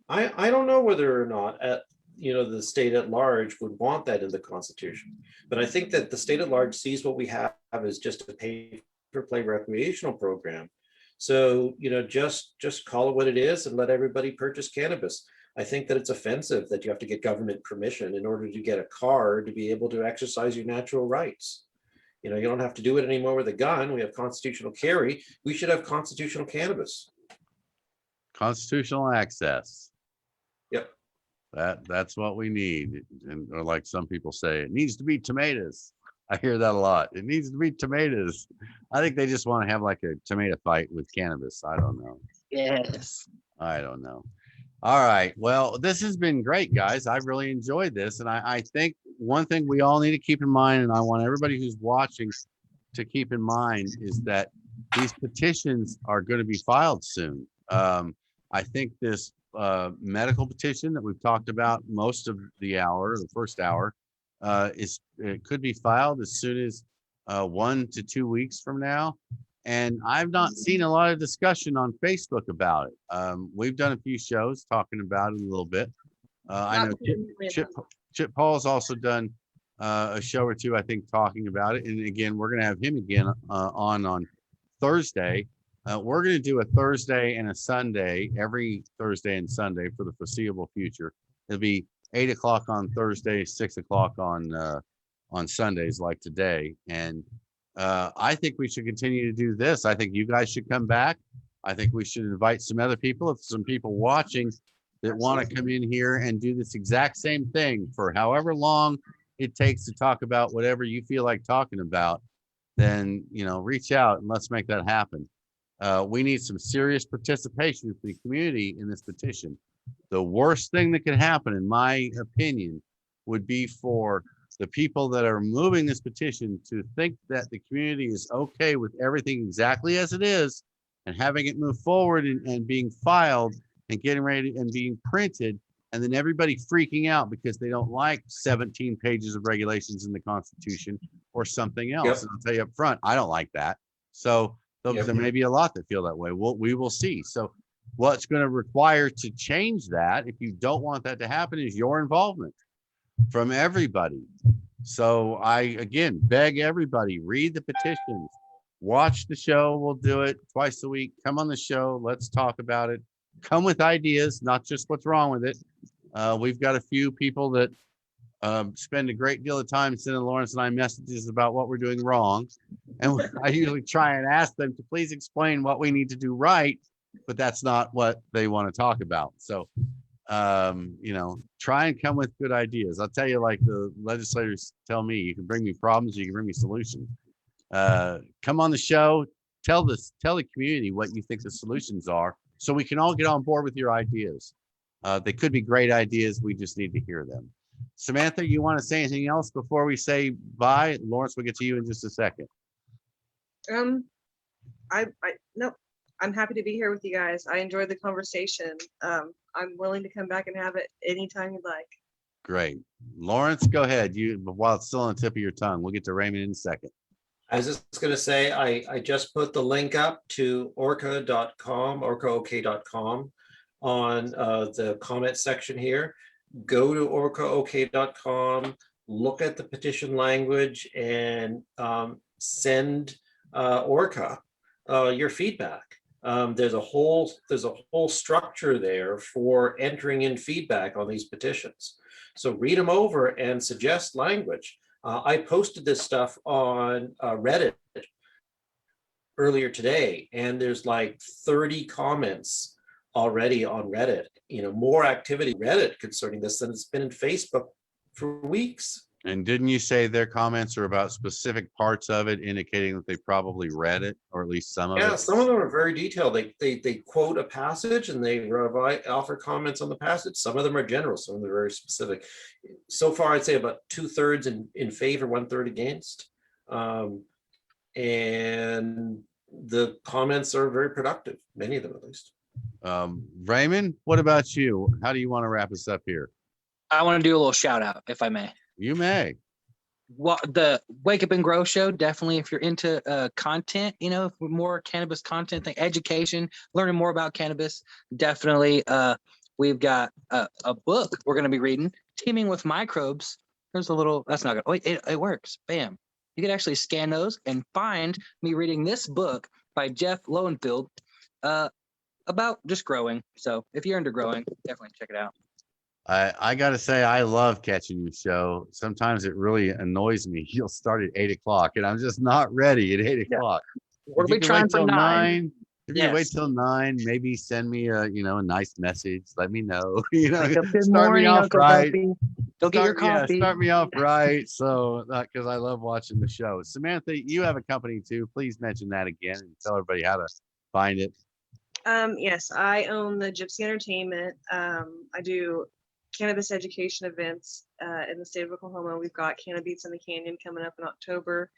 I don't know whether or not the state at large would want that in the Constitution, but I think that the state at large sees what we have as just a pay-for-play recreational program. So just call it what it is and let everybody purchase cannabis. I think that it's offensive that you have to get government permission in order to get a card to be able to exercise your natural rights. You don't have to do it anymore with a gun. We have constitutional carry. We should have constitutional cannabis. Constitutional access. Yep. That's what we need. And or like some people say, it needs to be tomatoes. I hear that a lot. It needs to be tomatoes. I think they just want to have like a tomato fight with cannabis. I don't know. Yes. I don't know. All right. Well, this has been great, guys. I've really enjoyed this. And I think one thing we all need to keep in mind, and I want everybody who's watching to keep in mind, is that these petitions are going to be filed soon. I think this medical petition that we've talked about most of the first hour, it could be filed as soon as 1 to 2 weeks from now. And I've not seen a lot of discussion on Facebook about it. We've done a few shows talking about it a little bit. I know Chip Paul's also done a show or two, I think, talking about it. And again, we're going to have him again on Thursday. We're going to do a Thursday and a Sunday, every Thursday and Sunday for the foreseeable future. It'll be 8 o'clock on Thursday, 6 o'clock on Sundays like today. And I think we should continue to do this. I think you guys should come back. I think we should invite some other people, if some people watching that want to come in here and do this exact same thing for however long it takes to talk about whatever you feel like talking about, then, reach out and let's make that happen. We need some serious participation from the community in this petition. The worst thing that could happen, in my opinion, would be for the people that are moving this petition to think that the community is okay with everything exactly as it is and having it move forward and being filed and getting ready and being printed, and then everybody freaking out because they don't like 17 pages of regulations in the Constitution or something else. Yep. And I'll tell you up front, I don't like that. So there may be a lot that feel that way. We will see. So what's going to require to change that, if you don't want that to happen, is your involvement. from everybody. So I, again, beg everybody, read the petitions, watch the show. We'll do it twice a week. Come on the show. Let's talk about it. Come with ideas, not just what's wrong with it. We've got a few people that spend a great deal of time sending Lawrence and I messages about what we're doing wrong. And I usually try and ask them to please explain what we need to do right, but that's not what they want to talk about. So, you know, try and come with good ideas. I'll tell you, like the legislators tell me, you can bring me problems, you can bring me solutions. Come on the show, tell the community what you think the solutions are, so we can all get on board with your ideas. They could be great ideas. We just need to hear them. Samantha, you want to say anything else before we say bye? Lawrence, we'll get to you in just a second. No, I'm happy to be here with you guys. I enjoyed the conversation. I'm willing to come back and have it anytime you'd like. Great. Lawrence, go ahead. While it's still on the tip of your tongue, we'll get to Raymond in a second. I was just going to say, I just put the link up to orca.com, orcaok.com on the comment section here. Go to orcaok.com, look at the petition language, and send Orca your feedback. There's a whole structure there for entering in feedback on these petitions. So read them over and suggest language. I posted this stuff on Reddit earlier today, and there's like 30 comments already on Reddit. You know, more activity Reddit concerning this than it's been in Facebook for weeks. And didn't you say their comments are about specific parts of it, indicating that they probably read it, or at least some of it? Yeah, some of them are very detailed. They quote a passage and they offer comments on the passage. Some of them are general, some of them are very specific. So far, I'd say about 2/3 in favor, 1/3 against. And the comments are very productive, many of them at least. Raymond, what about you? How do you want to wrap us up here? I want to do a little shout out, if I may. You may. Well, the Wake Up and Grow show, definitely, if you're into content, you know, more cannabis content, education, learning more about cannabis, definitely. We've got a book we're going to be reading, Teaming with Microbes. There's a little, that's not good. Oh, it works. Bam. You can actually scan those and find me reading this book by Jeff Lowenfield about just growing. So if you're into growing, definitely check it out. I got to say, I love catching your show. Sometimes it really annoys me. You'll start at 8 o'clock and I'm just not ready at 8 o'clock. We'll be trying for 9. If you wait till 9, maybe send me a nice message. Let me know. Start me off right. Go get your coffee. Yeah, start me off right. So, because I love watching the show. Samantha, you have a company too. Please mention that again and tell everybody how to find it. Yes, I own the Gypsy Entertainment. I do cannabis education events in the state of Oklahoma. We've got Cannabis in the Canyon coming up in October.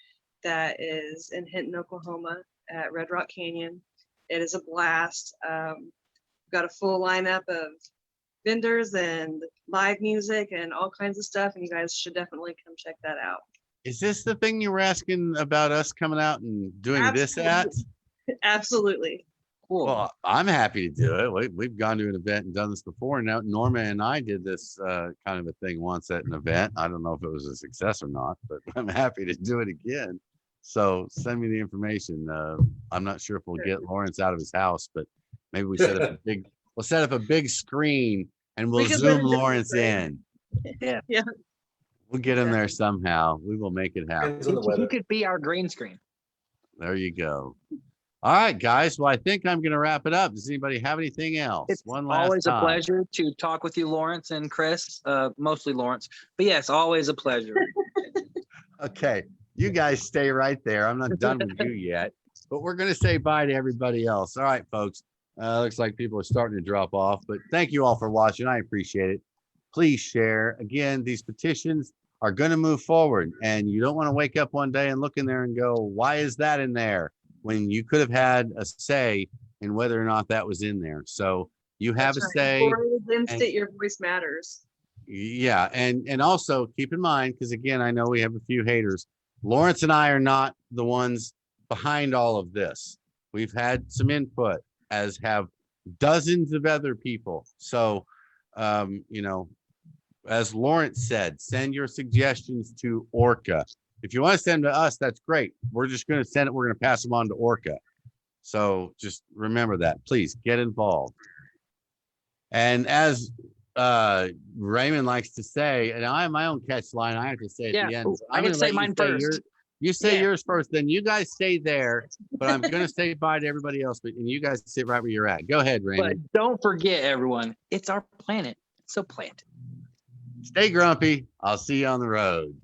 That is in Hinton, Oklahoma at Red Rock Canyon. It is a blast. We've got a full lineup of vendors and live music and all kinds of stuff, and you guys should definitely come check that out. Is this the thing you were asking about us coming out and doing this at? Absolutely. Cool. Well, I'm happy to do it. We've gone to an event and done this before. Now, Norma and I did this kind of a thing once at an event. I don't know if it was a success or not, but I'm happy to do it again. So send me the information. I'm not sure if we'll get Lawrence out of his house, but maybe we set up we'll set up a big screen and we'll zoom Lawrence in. Yeah. We'll get him there somehow. We will make it happen. He could be our green screen. There you go. All right, guys. Well, I think I'm going to wrap it up. Does anybody have anything else? It's always a pleasure to talk with you, Lawrence and Chris, mostly Lawrence. But yes, always a pleasure. Okay. You guys stay right there. I'm not done with you yet, but we're going to say bye to everybody else. All right, folks. Looks like people are starting to drop off, but thank you all for watching. I appreciate it. Please share. Again, these petitions are going to move forward, and you don't want to wake up one day and look in there and go, why is that in there? When you could have had a say in whether or not that was in there. So you have a say. Your voice matters. Yeah. And also keep in mind, because again, I know we have a few haters. Lawrence and I are not the ones behind all of this. We've had some input, as have dozens of other people. So, as Lawrence said, send your suggestions to Orca. If you want to send them to us, that's great. We're just going to send it. We're going to pass them on to Orca. So just remember that. Please get involved. And as Raymond likes to say, and I have my own catch line, I have to say at the end. I can say mine first. You say Yeah. yours first, then you guys stay there, but I'm going to say bye to everybody else, and you guys sit right where you're at. Go ahead, But Raymond. don't forget, everyone, it's our planet. So plant it. Stay grumpy. I'll see you on the road.